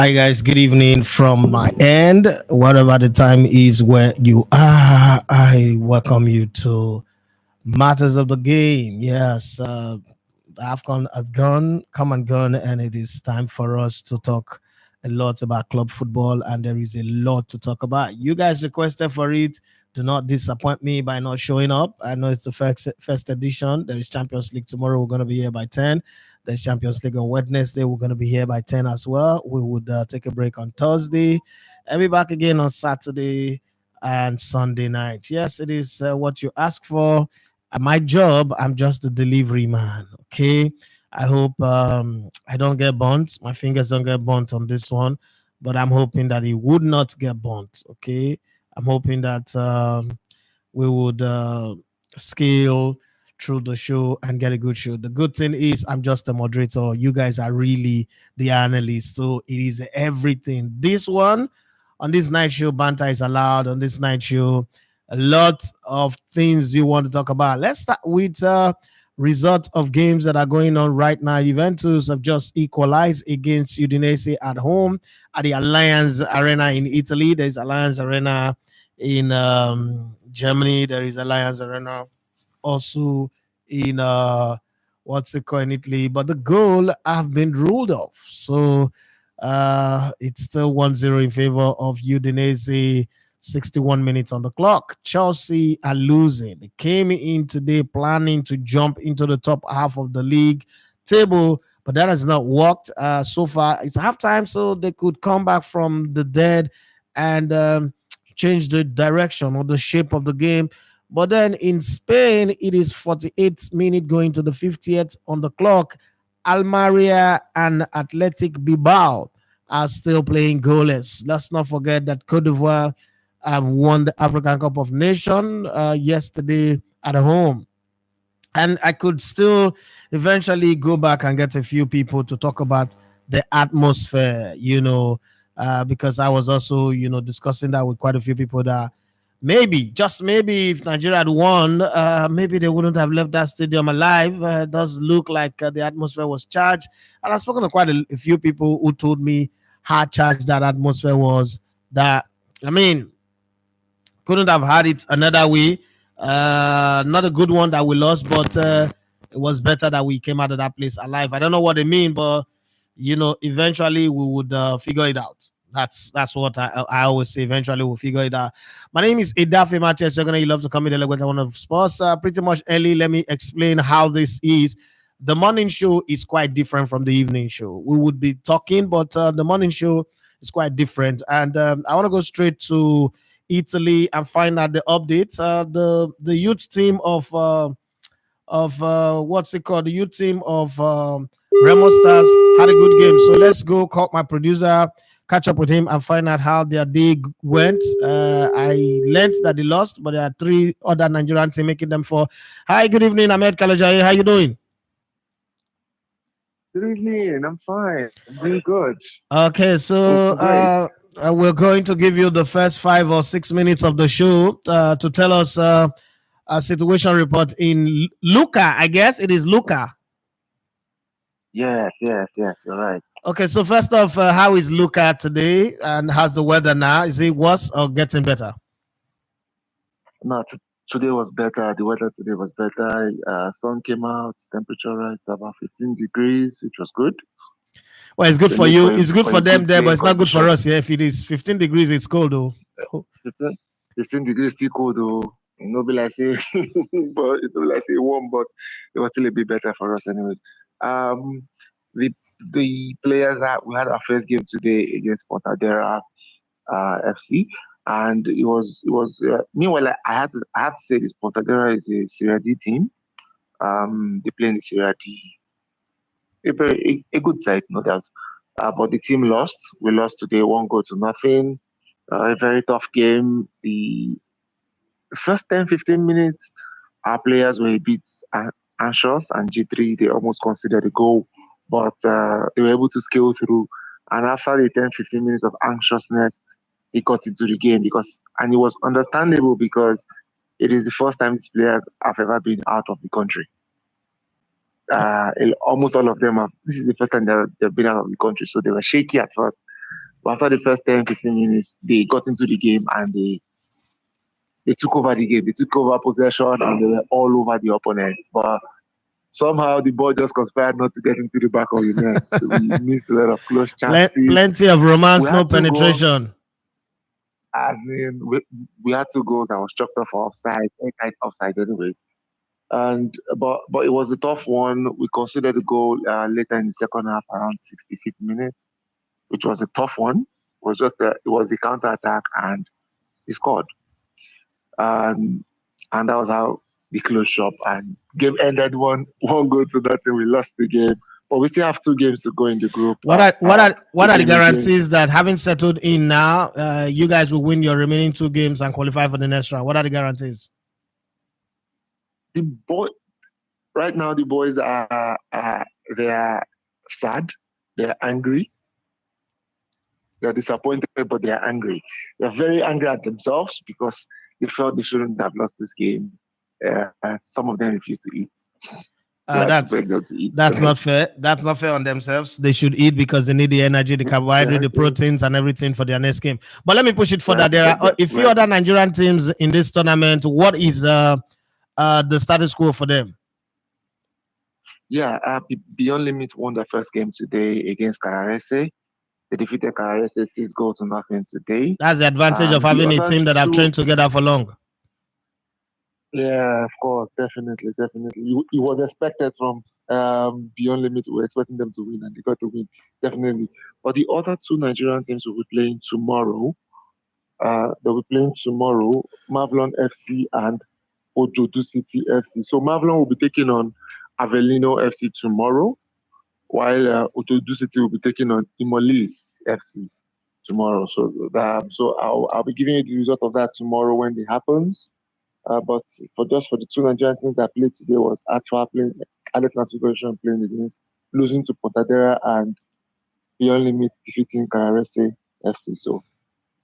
Hi guys, good evening from my end. Whatever the time is where you are, I welcome you to Matters of the Game. Yes, AFCON has gone, come and gone, and it is time for us to talk a lot about club football, and there is a lot to talk about. You guys requested for it. Do not disappoint me by not showing up. I know it's the first edition. There is Champions League tomorrow. We're going to be here by 10. There's Champions League on Wednesday. We're going to be here by 10 as well. We would take a break on Thursday and be back again on Saturday and Sunday night. Yes, it is what you asked for. My job, I'm just a delivery man. Okay. I hope I don't get burnt. My fingers don't get burnt on this one, but I'm hoping that it would not get burnt. Okay. I'm hoping that we would scale through the show and get a good show. The good thing is I'm just a moderator. You guys are really the analysts. So it is everything. This one on this night show, banter is allowed. On this night show, a lot of things you want to talk about. Let's start with result of games that are going on right now. Juventus have just equalized against Udinese at home at the Alliance Arena in Italy. There's Alliance Arena in Germany. There is Alliance Arena also in what's it called in Italy, but the goal have been ruled off. So it's still 1-0 in favor of Udinese. 61 minutes on the clock. Chelsea are losing. They came in today planning to jump into the top half of the league table, but that has not worked so far. It's halftime, so they could come back from the dead and change the direction or the shape of the game. But then in Spain, it is 48th minute going to the 50th on the clock. Almeria and Athletic Bilbao are still playing goalless. Let's not forget that Cote d'Ivoire have won the African Cup of Nations yesterday at home. And I could still eventually go back and get a few people to talk about the atmosphere, because I was also, discussing that with quite a few people that maybe, just maybe, if Nigeria had won, maybe they wouldn't have left that stadium alive. It does look like the atmosphere was charged. And I've spoken to quite a few people who told me how charged that atmosphere was. That, I mean, couldn't have had it another way. Not a good one that we lost, but it was better that we came out of that place alive. I don't know what they mean, but eventually we would figure it out. That's what I always say. Eventually we'll figure it out. My name is Idafe Matches. You're gonna love to come in with one of sports. Pretty much early. Let me explain how this is. The morning show is quite different from the evening show. We would be talking, but the morning show is quite different. And I want to go straight to Italy and find out the updates. The youth team of what's it called? The youth team of Remo Stars had a good game. So let's go call my producer, catch up with him, and find out how their day went. I learned that they lost, but there are three other Nigerian teams making them for. Hi, good evening, Ahmed Kalajaye. How you doing? Good evening. I'm fine. I'm doing good. Okay, so Great. we're going to give you the first 5 or 6 minutes of the show to tell us a situation report in Luca. I guess it is Luca. Yes. You're right. Okay, so first off, how is Luca today, and how's the weather now? Is it worse or getting better? No, today was better. The weather today was better. Sun came out. Temperature rise to about 15 degrees, which was good. Well, it's good So for made you. for a, It's good for for a them good there, but playing it's not good for condition. us. Yeah, if it is 15 degrees, it's cold though. 15, 15 degrees still cold though. No be like say, but it will like say warm, but it was still a bit better for us anyways. Um, the the players that we had our first game today against Portadera FC, and it was. Meanwhile, I had to say this Portaguera is a Serie D team. They play in the Serie D, a good side, no doubt. But the team lost. We lost today, one goal to nothing. A very tough game. The first 10-15 minutes, our players were a bit anxious and jittery. They almost considered a goal, but they were able to scale through. And after the 10-15 minutes of anxiousness, he got into the game and it was understandable because it is the first time these players have ever been out of the country. Almost all of them have. This is the first time they've been out of the country, so they were shaky at first. But after the first 10, 15 minutes, they got into the game and they took over the game. They took over possession and they were all over the opponents. But somehow the ball just conspired not to get into the back of the net. So we missed a lot of close chances. Plenty of We romance, had no two goals, penetration. as in we had two goals that was chalked off for offside, airtight offside, anyways. And but it was a tough one. We considered a goal later in the second half, around 65th minute, which was a tough one. It was the counter attack, and he scored. And and that was how the close shop and game ended one goal to nothing. We lost the game, but we still have two games to go in the group. What We're are the playing against guarantees that having settled in now, you guys will win your remaining two games and qualify for the next round? What are the guarantees? the boy. Right now, the boys they are sad, they are angry, they are disappointed, but they are angry. They're very angry at themselves because they felt they shouldn't have lost this game. Some of them refuse to eat. So I Uh, had to that's beg them to eat. that's not fair. That's not fair on themselves. They should eat because they need the energy, the We carbohydrate, had the to proteins, and everything for their next game. But let me push it we further. had to There are beg them. a We few had other to, Nigerian teams in this tournament. What is the status quo for them? yeah, Beyond Limit won their first game today against Kararese. They defeated Kararese 6 goals to nothing today. That's the advantage of The having a other team that have two, trained together for long. yeah, of course, definitely, definitely. It was expected from Beyond Limit. We were expecting them to win, and they got to win, definitely. But the other two Nigerian teams will be playing tomorrow. They'll be playing tomorrow, Mavlon FC and Ojodu City FC. So Mavlon will be taking on Avellino FC tomorrow, while Ojodu City will be taking on Imolis FC tomorrow. So I'll be giving you the result of that tomorrow when it happens. But for the two Nigerian teams that played today was Atwa playing Alex Configuration playing against losing to Pontadera and Beyond Limit defeating Cararese FC. So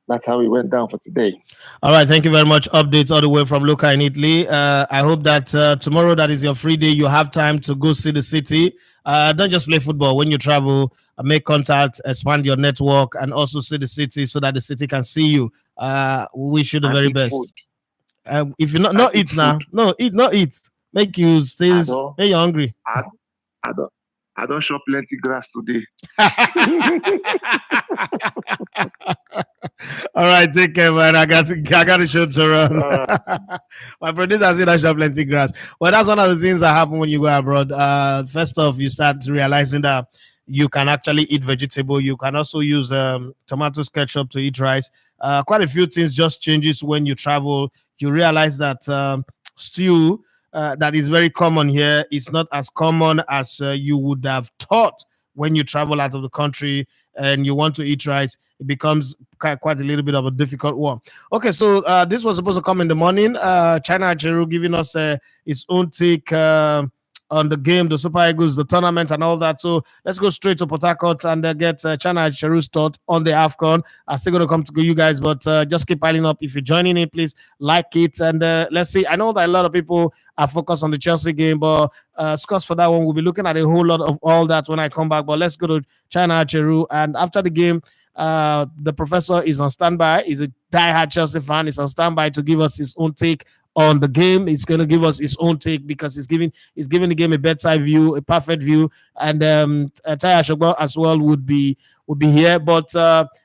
that's how it went down for today. All right, thank you very much. Updates all the way from Luca in Italy. I hope that tomorrow, that is your free day, you have time to go see the city. Don't just play football when you travel. Make contact, expand your network, and also see the city so that the city can see you. We wish you the And very eat food. best. If you And not eat eat food. now, no eat, not eat. Make you stay. I don't Hey, you're hungry. I, I don't I don't shop plenty grass today. All right, take care, man. I got a show to run. uh, My producer said I shop plenty grass. Well, that's one of the things that happen when you go abroad. First off, you start realizing that you can actually eat vegetable. You can also use tomato ketchup to eat rice. Quite a few things just changes when you travel. You realize that stew that is very common here is not as common as you would have thought when you travel out of the country and you want to eat rice. It becomes quite a little bit of a difficult one. Okay, so this was supposed to come in the morning. China Acheru giving us his own take on the game, the Super Eagles, the tournament, and all that. So let's go straight to Port Harcourt and get China Acheru's thought on the AFCON. I'm still going to come to you guys, but just keep piling up. If you're joining in, please like it. And let's see. I know that a lot of people are focused on the Chelsea game, but scores for that one. We'll be looking at a whole lot of all that when I come back. But let's go to China Acheru. And after the game, the professor is on standby. He's a diehard Chelsea fan. He's on standby to give us his own take on the game. He's going to give us his own take because he's giving the game a bedside view, a perfect view. And Taya Shogbo as well would be here. But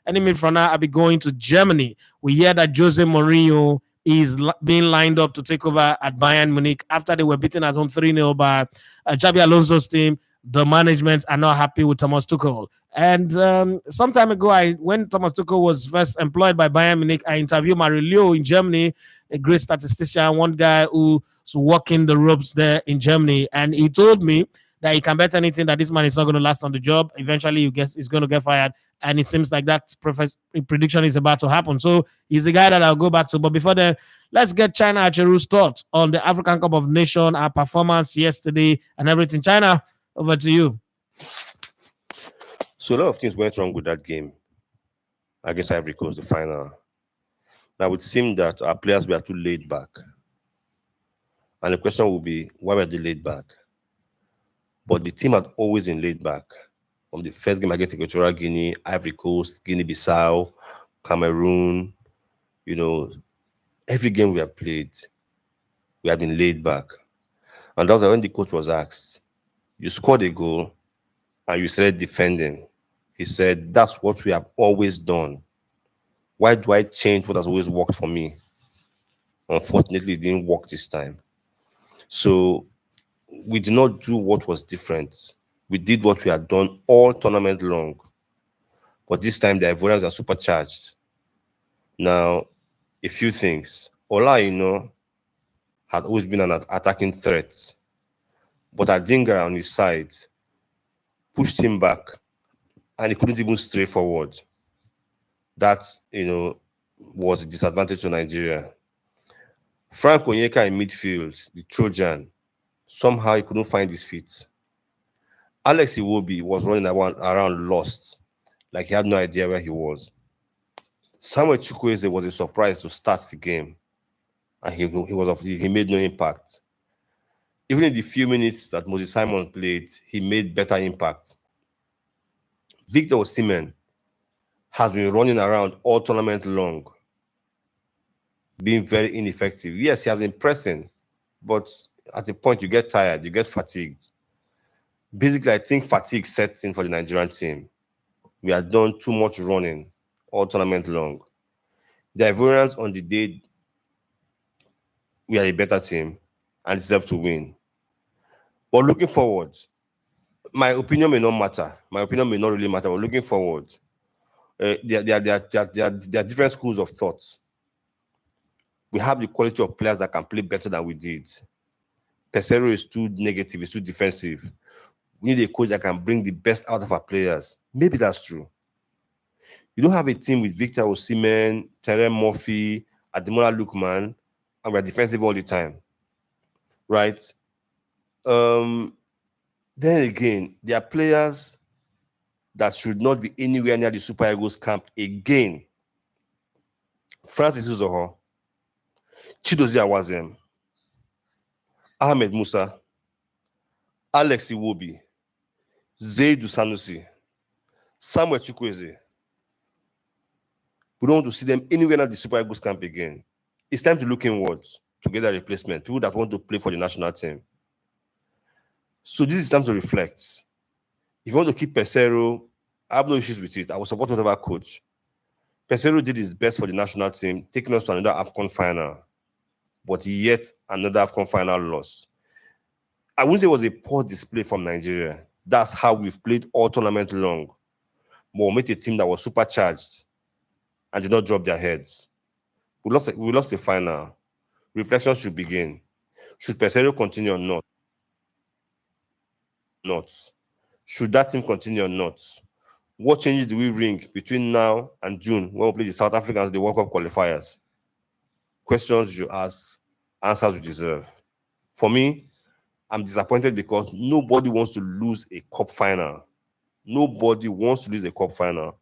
any minute from now, I'll be going to Germany. We hear that Jose Mourinho is being lined up to take over at Bayern Munich after they were beaten at home 3-0 by Xabi Alonso's team. The management are not happy with Thomas Tuchel. And some time ago, when Thomas Tuchel was first employed by Bayern Munich, I interviewed Mario in Germany, a great statistician, one guy who's walking the ropes there in Germany. And he told me that he can bet anything that this man is not going to last on the job. Eventually, he's going to get fired. And it seems like that prediction is about to happen. So he's a guy that I'll go back to. But before then, let's get China Acheru's thoughts on the African Cup of Nations, our performance yesterday, and everything. China, over to you. So a lot of things went wrong with that game against Ivory Coast, the final. Now it would seem that our players were too laid back. And the question will be, why were they laid back? But the team had always been laid back. from the first game against Equatorial Guinea, Ivory Coast, Guinea-Bissau, Cameroon. You know, every game we have played, we have been laid back. And that was when the coach was asked, "You scored a goal and you started defending." He said, "That's what we have always done. Why do I change what has always worked for me?" Unfortunately, it didn't work this time. So we did not do what was different. We did what we had done all tournament long. But this time the Ivorians are supercharged. Now, a few things. Ola, had always been an attacking threat, but Adingra on his side pushed him back and he couldn't even stray forward. That, was a disadvantage to Nigeria. Frank Onyeka in midfield, the Trojan, somehow he couldn't find his feet. Alex Iwobi was running around lost, like he had no idea where he was. Samuel Chukwueze was a surprise to start the game, and he made no impact. Even in the few minutes that Moses Simon played, he made better impact. Victor Osimhen has been running around all tournament long, being very ineffective. Yes, he has been pressing, but at a point you get tired, you get fatigued. Basically, I think fatigue sets in for the Nigerian team. We had done too much running all tournament long. The Ivorians on the day we are a better team and deserve to win. But looking forward, my opinion may not matter. My opinion may not really matter. But looking forward, there are different schools of thought. We have the quality of players that can play better than we did. Pesero is too negative, he's too defensive. We need a coach that can bring the best out of our players. Maybe that's true. You don't have a team with Victor Osimhen, Terem Murphy, Ademola Lookman, and we're defensive all the time, right? Um, then again, there are players that should not be anywhere near the Super Eagles camp again. Francis Uzoho, Chidozie Awazem, Ahmed Musa, Alex Iwobi, Zaidou Sanusi, Samuel Chukwueze. We don't want to see them anywhere near the Super Eagles camp again. It's time to look inwards to get a replacement, people that want to play for the national team. So this is time to reflect. If you want to keep Pesero, I have no issues with it. I will support whatever coach. Pesero did his best for the national team, taking us to another AFCON final, but yet another AFCON final loss. I wouldn't say it was a poor display from Nigeria. That's how we've played all tournament long. But we met a team that was supercharged and did not drop their heads. We lost the final. Reflection should begin. Should Pesero continue or not? Not. Should that team continue or not? What changes do we bring between now and June when we play the South Africans in the World Cup qualifiers? Questions you ask, answers you deserve. For me, I'm disappointed because nobody wants to lose a cup final. Nobody wants to lose a cup final.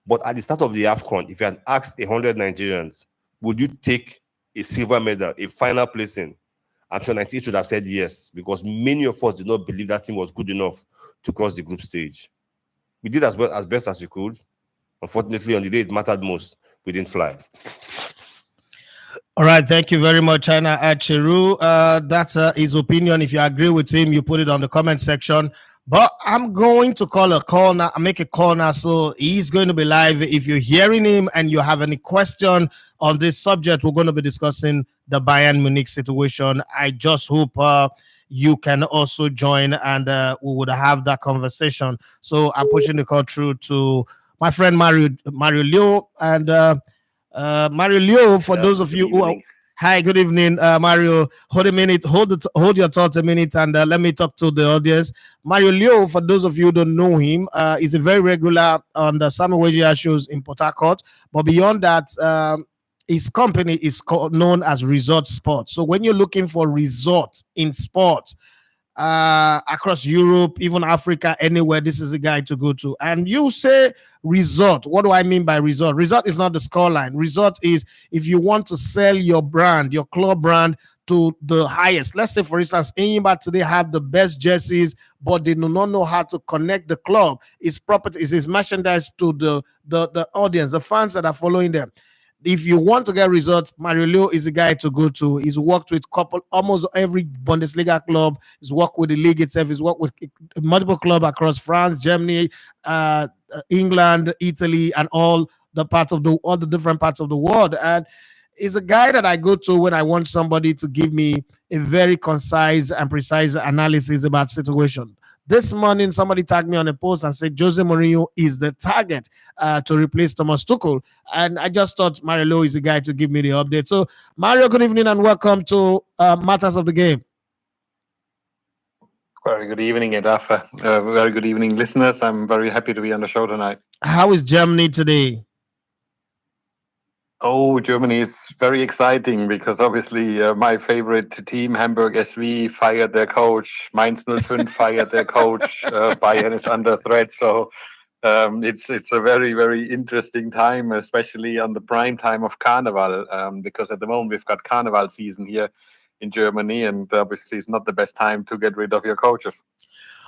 But at the start of the AFCON, if you had asked 100 Nigerians, would you take a silver medal, a final placing? I'm sure 98 should have said yes, because many of us did not believe that team was good enough to cross the group stage. We did as well as best as we could. Unfortunately, on the day it mattered most, we didn't fly. All right, thank you very much, China Achiru. That's his opinion. If you agree with him, you put it on the comment section. But I'm going to call a call now, make a call now. So he's going to be live. If you're hearing him and you have any question on this subject, we're going to be discussing the Bayern Munich situation. I just hope you can also join and we would have that conversation. So I'm pushing the call through to my friend Mario Leo and Mario Leo. For those of you who are, hi, good evening, Mario. Hold a minute, hold your thoughts a minute, and let me talk to the audience. Mario Leo, for those of you who don't know him, is a very regular on the Samuel Wejia shows in Port Harcourt. But beyond that, his company is known as Resort Sports. So when you're looking for resort in sports, across Europe, even Africa, anywhere, this is a guy to go to. And you say resort. What do I mean by resort? Resort is not the scoreline. Resort is if you want to sell your brand, your club brand, to the highest. Let's say, for instance, Enyimba today have the best jerseys, but they do not know how to connect the club, its property, its merchandise to the audience, the fans that are following them. If you want to get results, Mario Leo is a guy to go to. He's worked with couple almost every Bundesliga club. He's worked with the league itself. He's worked with multiple clubs across France, Germany, England, Italy, and all the different parts of the world. And is a guy that I go to when I want somebody to give me a very concise and precise analysis about situation. This morning, somebody tagged me on a post and said Jose Mourinho is the target to replace Thomas Tuchel, and I just thought Mario is the guy to give me the update. So, Mario, good evening and welcome to Matters of the Game. Very good evening, Edafa. Very good evening, listeners. I'm very happy to be on the show tonight. How is Germany today? Oh, Germany is very exciting because obviously my favorite team, Hamburg SV, fired their coach. Mainz 05 fired their coach. Bayern is under threat. So it's a very, very interesting time, especially on the prime time of Carnival, because at the moment we've got Carnival season here in Germany, and obviously it's not the best time to get rid of your coaches.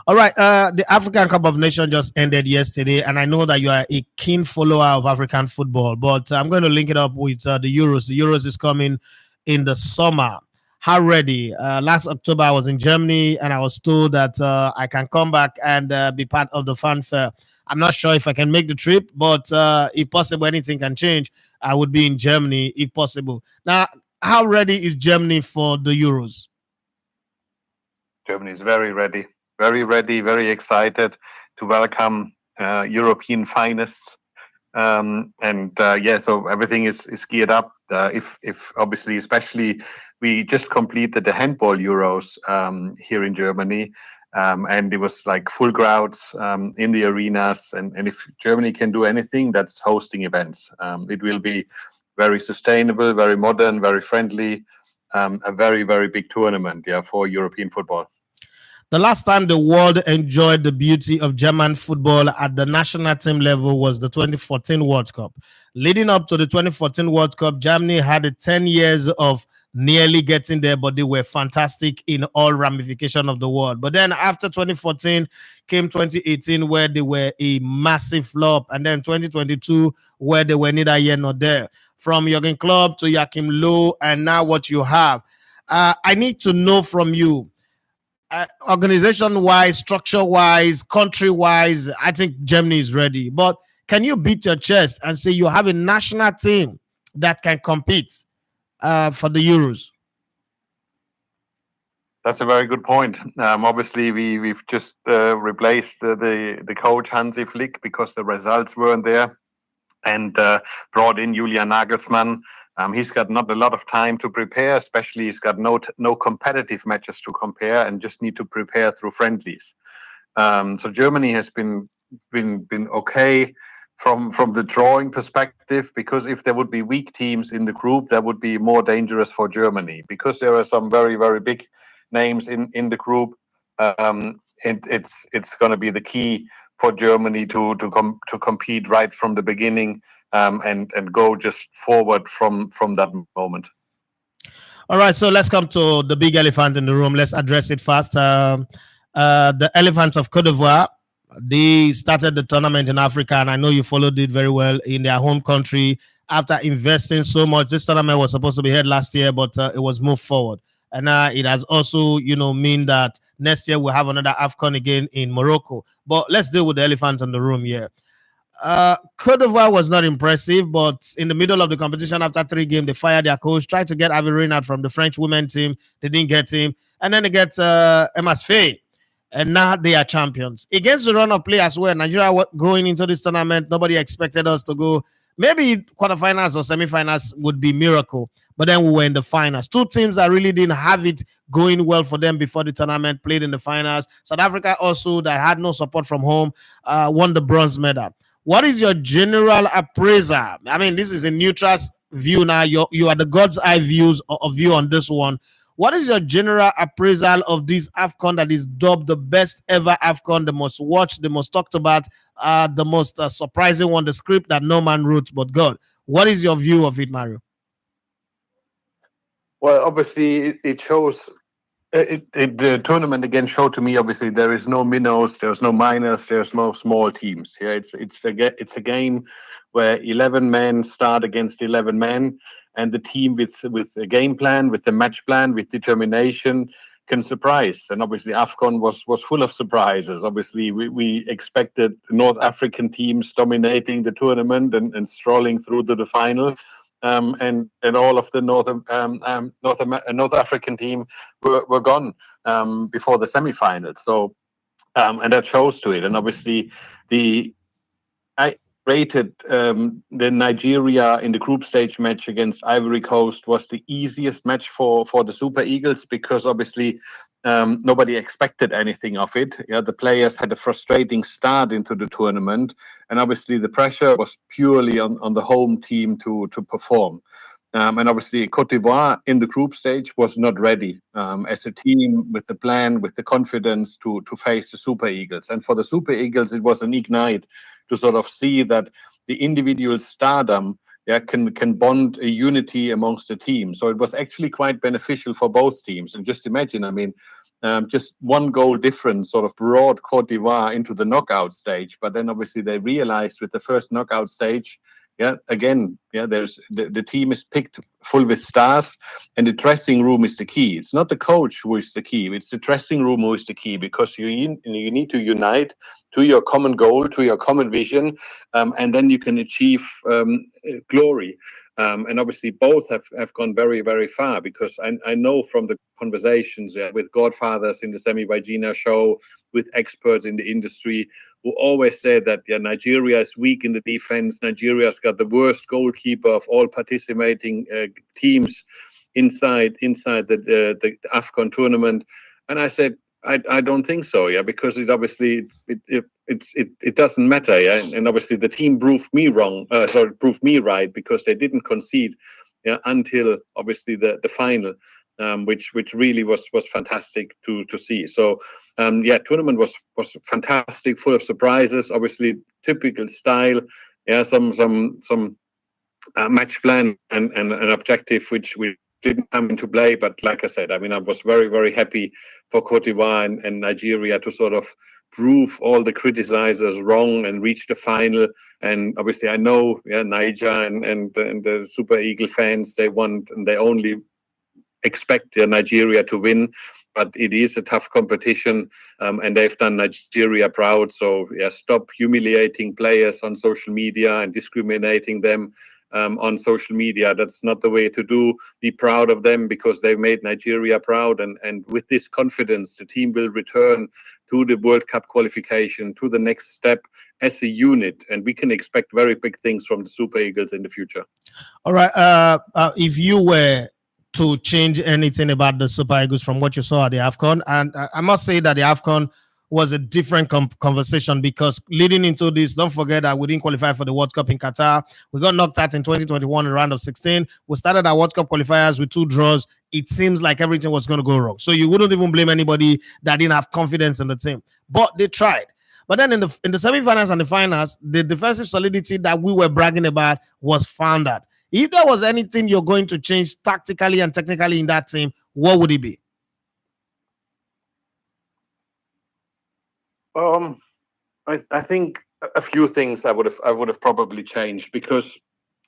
All right. The African Cup of Nations just ended yesterday, and I know that you are a keen follower of African football, but I'm going to link it up with the Euros. The Euros is coming in the summer. How ready? Last October, I was in Germany, and I was told that I can come back and be part of the fanfare. I'm not sure if I can make the trip, but if possible, anything can change. I would be in Germany if possible. Now, how ready is Germany for the Euros? Germany is very ready, very excited to welcome European finest. So everything is geared up. If obviously, especially, we just completed the handball Euros here in Germany, and it was like full crowds in the arenas. And if Germany can do anything, that's hosting events. It will be very sustainable, very modern, very friendly. A very big tournament, for European football. The last time the world enjoyed the beauty of German football at the national team level was the 2014 World Cup. Leading up to the 2014 World Cup, Germany had 10 years of nearly getting there, but they were fantastic in all ramifications of the world. But then after 2014 came 2018, where they were a massive flop, and then 2022, where they were neither here nor there. From Jurgen Klopp to Joachim Löw, and now what you have. I need to know from you, organization wise, structure wise, country wise, I think Germany is ready. But can you beat your chest and say you have a national team that can compete for the Euros? That's a very good point. Obviously, we've just replaced the coach Hansi Flick because the results weren't there, and brought in Julian Nagelsmann. He's got not a lot of time to prepare, especially he's got no competitive matches to compare and just need to prepare through friendlies. So Germany has been okay from the drawing perspective, because if there would be weak teams in the group, that would be more dangerous for Germany, because there are some very big names in the group. It's going to be the key for Germany to compete right from the beginning, and go just forward from that moment. All right, so let's come to the big elephant in the room. Let's address it fast. The elephants of Cote d'Ivoire, they started the tournament in Africa, and I know you followed it very well in their home country. After investing so much, this tournament was supposed to be held last year, but it was moved forward. And it has also, mean that next year we'll have another AFCON again in Morocco. But let's deal with the elephant in the room here. Cote d'Ivoire was not impressive, but in the middle of the competition, after 3 games, they fired their coach, tried to get Avi Reynard from the French women team. They didn't get him. And then they get Emas Faye. And now they are champions. Against the run of play as well, Nigeria going into this tournament, nobody expected us to go. Maybe quarterfinals or semifinals would be miracle. But then we were in the finals. 2 teams that really didn't have it going well for them before the tournament played in the finals. South Africa also, that had no support from home, won the bronze medal. What is your general appraiser? I mean, this is a neutral view now. You are the God's eye views of view on this one. What is your general appraisal of this AFCON that is dubbed the best ever AFCON, the most watched, the most talked about, the most surprising one, the script that no man wrote but God? What is your view of it, Mario? Well, obviously, it shows. The tournament again showed to me. Obviously, there is no minnows, there's no minors, there's no small teams. Yeah, it's a game where 11 men start against 11 men, and the team with a game plan, with a match plan, with determination can surprise. And obviously, Afcon was full of surprises. Obviously, we expected North African teams dominating the tournament and strolling through to the final. And all of the North African team were gone before the semifinals. So and that shows to it. And obviously, the I rated the Nigeria in the group stage match against Ivory Coast was the easiest match for the Super Eagles, because obviously nobody expected anything of it. Yeah, the players had a frustrating start into the tournament, and obviously the pressure was purely on the home team to perform. And obviously, Cote d'Ivoire in the group stage was not ready as a team with the plan, with the confidence to face the Super Eagles. And for the Super Eagles, it was an ignite to sort of see that the individual stardom, yeah, can bond a unity amongst the team. So it was actually quite beneficial for both teams. And just imagine, I mean, just one goal difference sort of brought Cote d'Ivoire into the knockout stage. But then obviously they realized with the first knockout stage, yeah, again, yeah, there's the team is picked full with stars, and the dressing room is the key. It's not the coach who is the key; it's the dressing room who is the key, because you need to unite to your common goal, to your common vision, and then you can achieve glory. And obviously, both have gone very, very far, because I know from the conversations, yeah, with godfathers in the Semi Vagina show, with experts in the industry, who always said that, yeah, Nigeria is weak in the defense. Nigeria's got the worst goalkeeper of all participating teams inside the Afcon tournament. And I said, I don't think so, yeah, because it obviously it doesn't matter, yeah, and obviously the team proved me wrong, sorry, proved me right, because they didn't concede, yeah, until obviously the final, which really was fantastic to see. So yeah, tournament was fantastic, full of surprises. Obviously, typical style, yeah, some match plan and an objective which didn't come into play. But like I said, I mean, I was very, very happy for Cote d'Ivoire and Nigeria to sort of prove all the criticizers wrong and reach the final. And obviously, I know, yeah, Niger and the Super Eagle fans, they want and they only expect Nigeria to win. But it is a tough competition, and they've done Nigeria proud. So yeah, stop humiliating players on social media and discriminating them on social media. That's not the way to do. Be proud of them, because they've made Nigeria proud. And with this confidence, the team will return to the World Cup qualification, to the next step as a unit. And we can expect very big things from the Super Eagles in the future. All right. If you were to change anything about the Super Eagles from what you saw at the AFCON, and I must say that the AFCON was a different conversation, because leading into this, don't forget that we didn't qualify for the World Cup in Qatar. We got knocked out in 2021 in the round of 16. We started our World Cup qualifiers with 2 draws. It seems like everything was going to go wrong. So you wouldn't even blame anybody that didn't have confidence in the team. But they tried. But then in the semifinals and the finals, the defensive solidity that we were bragging about was found out. If there was anything you're going to change tactically and technically in that team, what would it be? Um, I think a few things I would have probably changed, because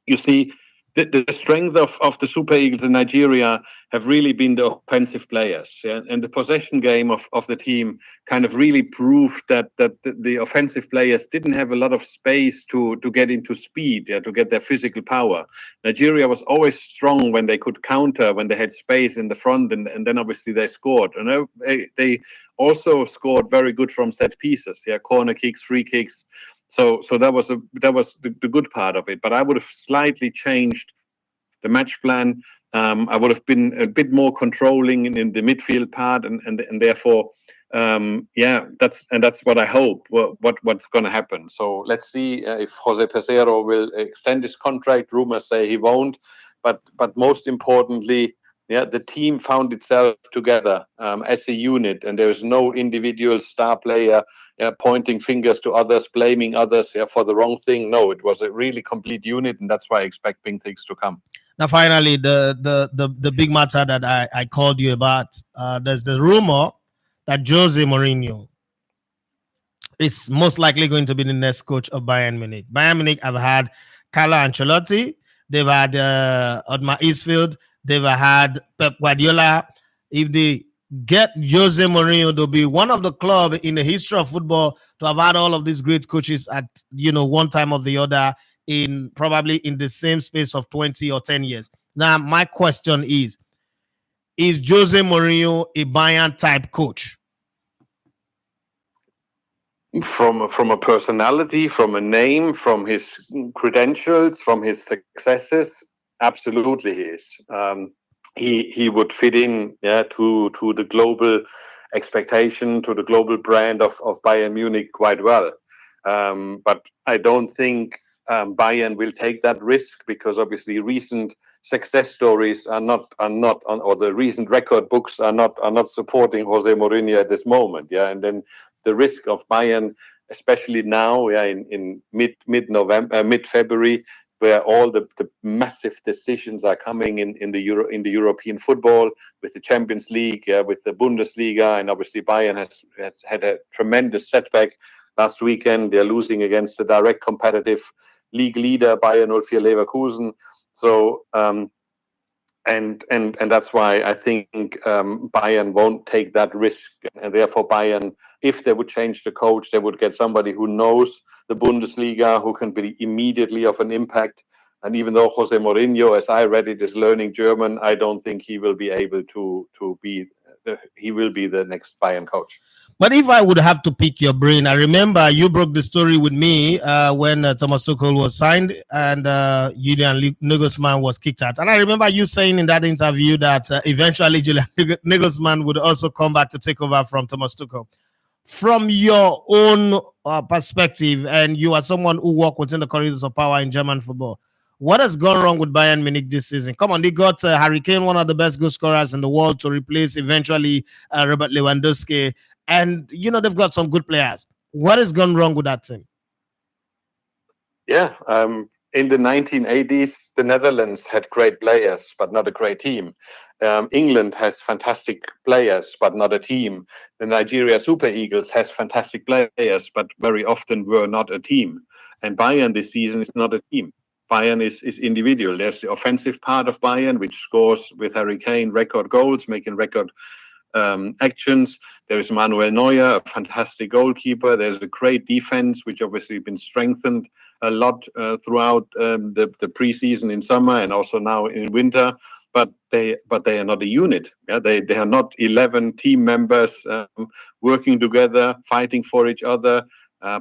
you see the strength of the Super Eagles in Nigeria have really been the offensive players, yeah? And the possession game of the team kind of really proved that the offensive players didn't have a lot of space to get into speed, yeah, to get their physical power. Nigeria was always strong when they could counter, when they had space in the front, and then obviously they scored. And they also scored very good from set pieces, yeah, corner kicks, free kicks. So that was the good part of it. But I would have slightly changed the match plan. I would have been a bit more controlling in the midfield part, and therefore, yeah, that's what I hope. What's going to happen. So let's see if Jose Pesero will extend his contract. Rumors say he won't, but most importantly, yeah, the team found itself together as a unit, and there is no individual star player pointing fingers to others, blaming others, yeah, for the wrong thing. No, it was a really complete unit, and that's why I expect big things to come. Now, finally, the big matter that I called you about. There's the rumor that Jose Mourinho is most likely going to be the next coach of Bayern Munich. Bayern Munich have had Carlo Ancelotti, they've had Otmar Isfield, they've had Pep Guardiola. If they get Jose Mourinho, they'll be one of the club in the history of football to have had all of these great coaches at one time or the other in probably in the same space of 20 or 10 years. Now, my question is Jose Mourinho a Bayern type coach? From a personality, from a name, from his credentials, from his successes, absolutely he is. He would fit in, yeah, to the global expectation, to the global brand of Bayern Munich quite well. But I don't think Bayern will take that risk, because obviously recent success stories are not on, or the recent record books are not supporting Jose Mourinho at this moment. Yeah, and then the risk of Bayern, especially now, yeah, in mid November, mid February, where all the massive decisions are coming in the European football, with the Champions League, with the Bundesliga, and obviously Bayern has had a tremendous setback last weekend. They're losing against the direct competitive league leader Bayern 04 Leverkusen. So and that's why I think Bayern won't take that risk, and therefore Bayern, if they would change the coach, they would get somebody who knows the Bundesliga, who can be immediately of an impact. And even though Jose Mourinho, as I read it, is learning German, I don't think he will be able to be. He will be the next Bayern coach. But if I would have to pick your brain, I remember you broke the story with me when Thomas Tuchel was signed and Julian Nagelsmann was kicked out. And I remember you saying in that interview that eventually Julian Nagelsmann would also come back to take over from Thomas Tuchel. From your own perspective, and you are someone who walk within the corridors of power in German football, what has gone wrong with Bayern Munich this season? Come on, they got Harry Kane, one of the best goal scorers in the world, to replace eventually Robert Lewandowski, and they've got some good players. What has gone wrong with that team? Yeah, in the 1980s, the Netherlands had great players, but not a great team. England has fantastic players, but not a team. The Nigeria Super Eagles has fantastic players, but very often were not a team. And Bayern this season is not a team. Bayern is individual. There's the offensive part of Bayern, which scores with Harry Kane record goals, making record actions. There is Manuel Neuer, a fantastic goalkeeper. There's a great defense, which obviously been strengthened a lot throughout the preseason in summer and also now in winter. But they are not a unit. Yeah, they are not 11 team members working together, fighting for each other,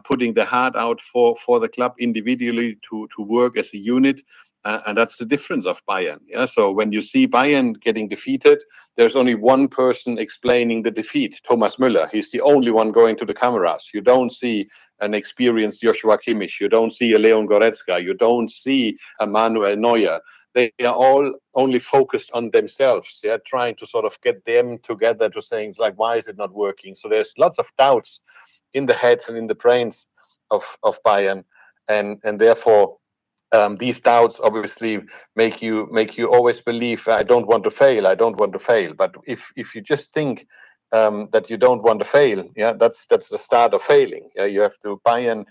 putting their heart out for the club individually to work as a unit. And that's the difference of Bayern. Yeah. So when you see Bayern getting defeated, there's only one person explaining the defeat, Thomas Müller. He's the only one going to the cameras. You don't see an experienced Joshua Kimmich. You don't see a Leon Goretzka. You don't see a Manuel Neuer. They are all only focused on themselves. They are trying to sort of get them together to saying like, why is it not working? So there's lots of doubts in the heads and in the brains of Bayern, and therefore these doubts obviously make you always believe, I don't want to fail. I don't want to fail. But if you just think that you don't want to fail, yeah, that's the start of failing. Yeah, you have to. Bayern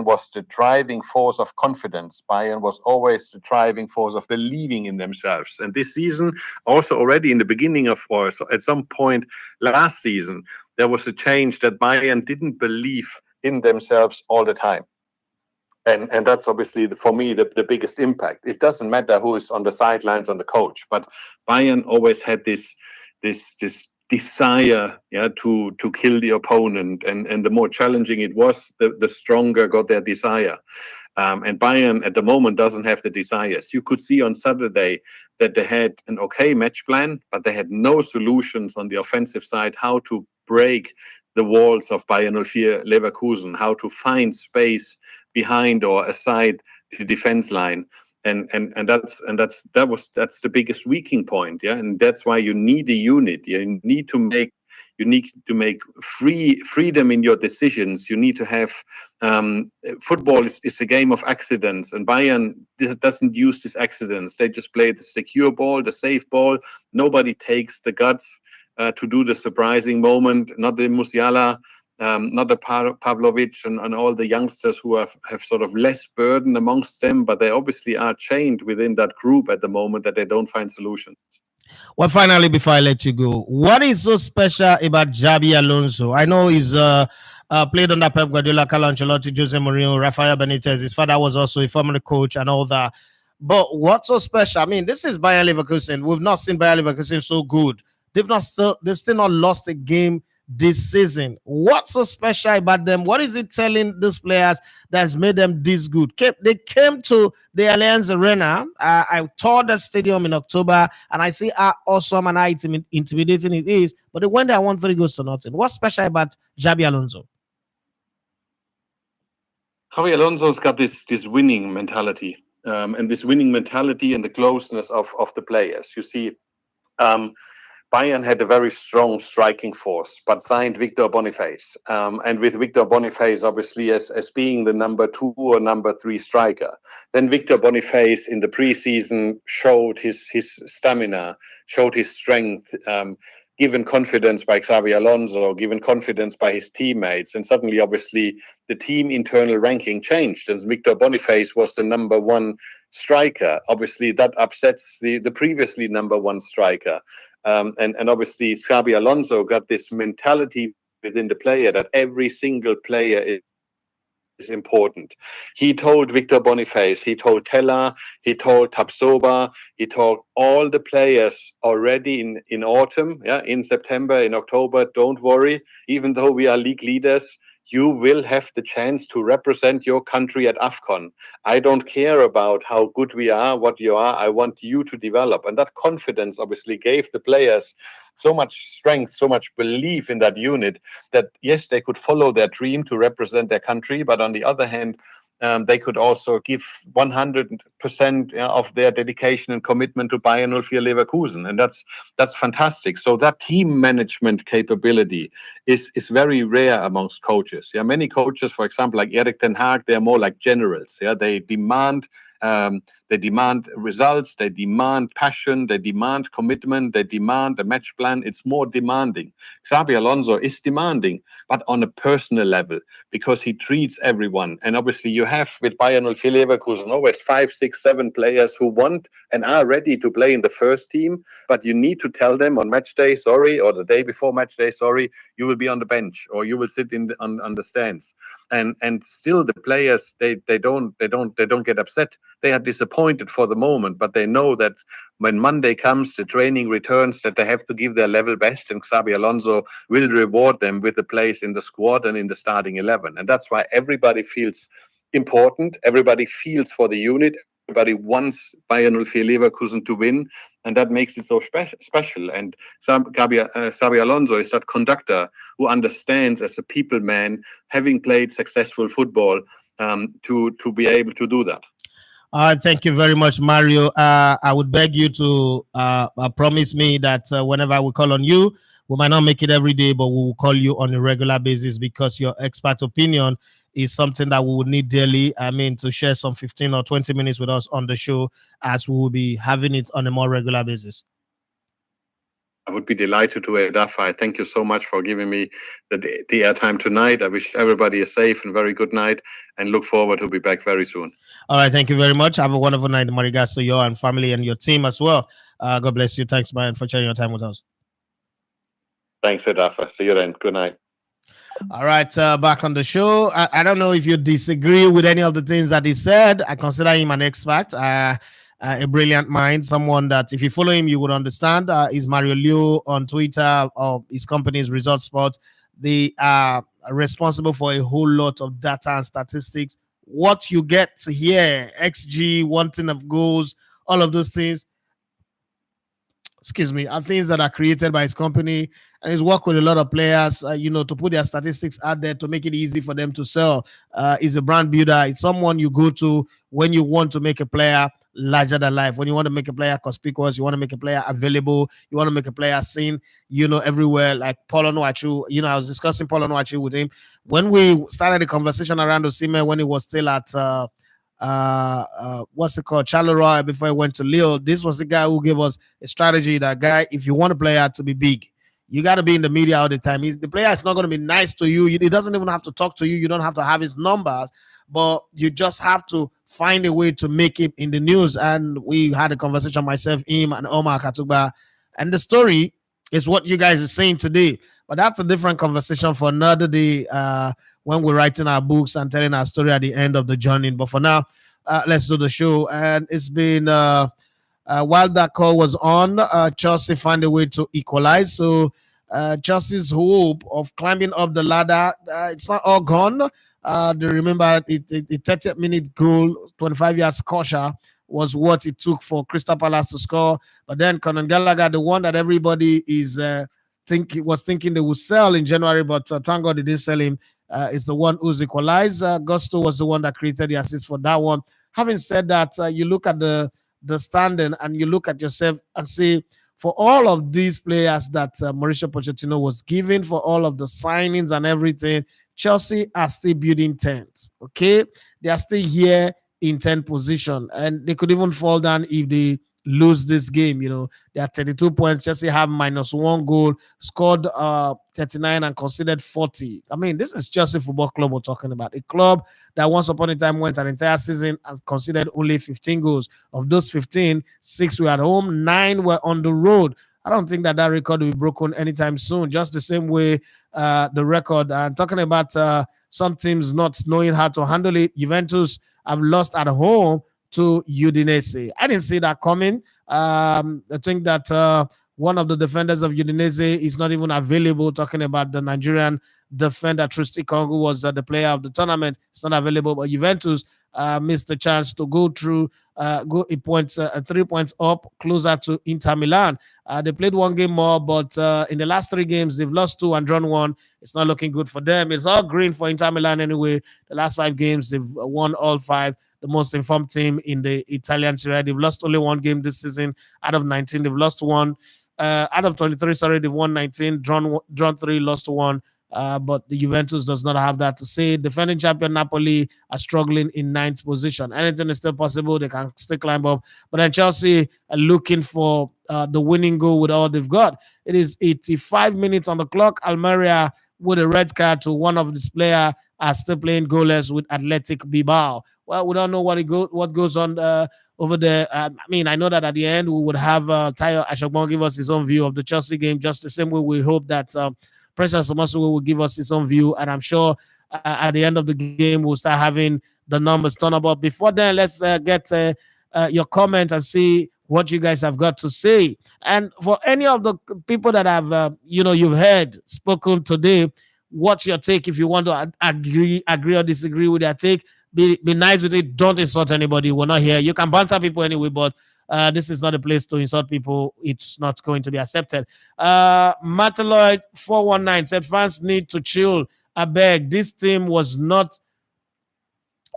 was the driving force of confidence. Bayern was always the driving force of believing in themselves. And this season, also already in the beginning of, or so at some point last season, there was a change that Bayern didn't believe in themselves all the time. And that's obviously for me the biggest impact. It doesn't matter who is on the sidelines on the coach, but Bayern always had this desire, yeah, to kill the opponent, and the more challenging it was, the stronger got their desire. And Bayern at the moment doesn't have the desires. You could see on Saturday that they had an okay match plan, but they had no solutions on the offensive side how to break the walls of Bayern 04 Leverkusen, how to find space behind or aside the defense line. And that's the biggest weakening point. Yeah. And that's why you need a unit. You need to make freedom in your decisions. You need to have Football is a game of accidents, and Bayern doesn't use these accidents. They just play the secure ball, the safe ball. Nobody takes the guts to do the surprising moment. Not the Musiala, not the Pavlovic, and all the youngsters who have sort of less burden amongst them, but they obviously are chained within that group at the moment that they don't find solutions. Well, finally, before I let you go, what is so special about Jabi Alonso? I know he's played under Pep Guardiola, Carlo Ancelotti, Jose Mourinho, Rafael Benitez. His father was also a former coach and all that. But what's so special? I mean, this is Bayer Leverkusen. We've not seen Bayer Leverkusen so good. They've still not lost a game this season. What's so special about them? What is it telling these players that's made them this good? They came to the Allianz Arena. I toured that stadium in October, and I see how awesome and how intimidating it is. But they went there and won 3 goals to nothing. What's special about Jabi Alonso? Javi Alonso's got this winning mentality, and this winning mentality and the closeness of the players. You see, um, Bayern had a very strong striking force, but signed Victor Boniface. And with Victor Boniface, obviously, as being the number 2 or number 3 striker. Then Victor Boniface in the preseason showed his stamina, showed his strength, given confidence by Xabi Alonso, given confidence by his teammates. And suddenly, obviously, the team internal ranking changed, and Victor Boniface was the number 1 striker. Obviously, that upsets the previously number 1 striker. And obviously, Xabi Alonso got this mentality within the player that every single player is important. He told Victor Boniface, he told Teller, he told Tapsoba, he told all the players already in autumn, in September, in October, don't worry, even though we are league leaders, you will have the chance to represent your country at AFCON. I don't care about how good we are, what you are. I want you to develop. And that confidence obviously gave the players so much strength, so much belief in that unit that, yes, they could follow their dream to represent their country. But on the other hand, they could also give 100% of their dedication and commitment to Bayern 04 Leverkusen, and that's fantastic. So that team management capability is very rare amongst coaches. Yeah, many coaches, for example, like Erik ten Hag, they're more like generals. Yeah, they demand results, they demand passion, they demand commitment, they demand a match plan. It's more demanding. Xabi Alonso is demanding, but on a personal level, because he treats everyone. And obviously, you have with Bayern 04 Leverkusen always 5, 6, 7 players who want and are ready to play in the first team, but you need to tell them on match day, sorry, or the day before match day, sorry, you will be on the bench or you will sit on the stands. And still the players they don't get upset. They are disappointed for the moment, but they know that when Monday comes, the training returns, that they have to give their level best, and Xabi Alonso will reward them with a place in the squad and in the starting 11. And that's why everybody feels important. Everybody feels for the unit. Everybody wants Bayern 04 Leverkusen to win, and that makes it so special. And Xabi Alonso is that conductor who understands, as a people man, having played successful football, to be able to do that. Thank you very much, Mario. I would beg you to promise me that whenever we call on you, we might not make it every day, but we will call you on a regular basis, because your expert opinion is something that we would need daily. I mean, to share some 15 or 20 minutes with us on the show, as we will be having it on a more regular basis. I would be delighted to, Edafai. Thank you so much for giving me the airtime tonight. I wish everybody a safe and very good night, and look forward to be back very soon. All right. Thank you very much. Have a wonderful night. My regards to you and family and your team as well. God bless you. Thanks, man, for sharing your time with us. Thanks, Edafa. See you then. Good night. All right, back on the show. I don't know if you disagree with any of the things that he said. I consider him an expert, a brilliant mind, someone that if you follow him, you would understand. Is Mario Liu on Twitter, or his company is Result Sports. They are responsible for a whole lot of data and statistics. What you get to hear, XG, wanting of goals, all of those things, are things that are created by his company, and he's worked with a lot of players, to put their statistics out there to make it easy for them to sell. He's a brand builder. It's someone you go to when you want to make a player larger than life. When you want to make a player conspicuous, you want to make a player available, you want to make a player seen, everywhere. Like Paul Onuachu, I was discussing Paul Onuachu with him when we started the conversation around Osimhen when he was still at what's it called, Charleroi, before he went to Lille. This was the guy who gave us a strategy. That guy, if you want a player to be big, you got to be in the media all the time. The player is not going to be nice to you. He doesn't even have to talk to you. You don't have to have his numbers, but you just have to find a way to make him in the news. And we had a conversation, myself, him, and Omar Katuba. And the story is what you guys are saying today. But that's a different conversation for another day when we're writing our books and telling our story at the end of the journey. But for now, let's do the show. And it's been while that call was on, Chelsea found a way to equalize. So Chelsea's hope of climbing up the ladder, it's not all gone. Do you remember the 30th minute goal, 25 yards scorcher, was what it took for Crystal Palace to score. But then Conor Gallagher, the one that everybody was thinking they would sell in January, but thank God they didn't sell him, is the one who's equalized. Gusto was the one that created the assist for that one. Having said that, you look at the standing and you look at yourself and say, for all of these players that Mauricio Pochettino was giving, for all of the signings and everything, Chelsea are still building 10s. Okay, they are still here in 10 position, and they could even fall down if they lose this game. They are 32 points. Chelsea have -1 goal, scored 39 and conceded 40. I mean, this is Chelsea Football Club we're talking about. A club that once upon a time went an entire season and conceded only 15 goals. Of those 15, 6 were at home, 9 were on the road. I don't think that record will be broken anytime soon. Just the same way the record. I'm talking about some teams not knowing how to handle it. Juventus have lost at home to Udinese. I didn't see that coming. I think that one of the defenders of Udinese is not even available. Talking about the Nigerian defender, Tristy Kongu was the player of the tournament. It's not available, but Juventus missed the chance to go through, go 3 points up, closer to Inter Milan. They played one game more, but in the last 3 games, they've lost 2 and drawn 1. It's not looking good for them. It's all green for Inter Milan anyway. The last 5 games, they've won all 5. The most informed team in the Italian Serie A. They've lost only 1 game this season out of 19. They've lost 1. Out of 23, sorry, they've won 19, drawn 3, lost 1. But the Juventus does not have that to say. Defending champion Napoli are struggling in 9th position. Anything is still possible. They can still climb up. But then Chelsea are looking for the winning goal with all they've got. It is 85 minutes on the clock. Almeria with a red card to one of this player are still playing goalless with Athletic Bilbao. Well, we don't know what goes on over there. I mean, I know that at the end we would have Tayo Ashokbon give us his own view of the Chelsea game, just the same way we hope that Precious Omosu will give us his own view. And I'm sure at the end of the game we'll start having the numbers turn up. But before then, let's get your comments and see what you guys have got to say. And for any of the people that have, you've heard spoken today, what's your take? If you want to agree or disagree with their take, be nice with it. Don't insult anybody. We're not here. You can banter people anyway, but this is not a place to insult people. It's not going to be accepted. Mataloid 419 said fans need to chill. I beg. This team was not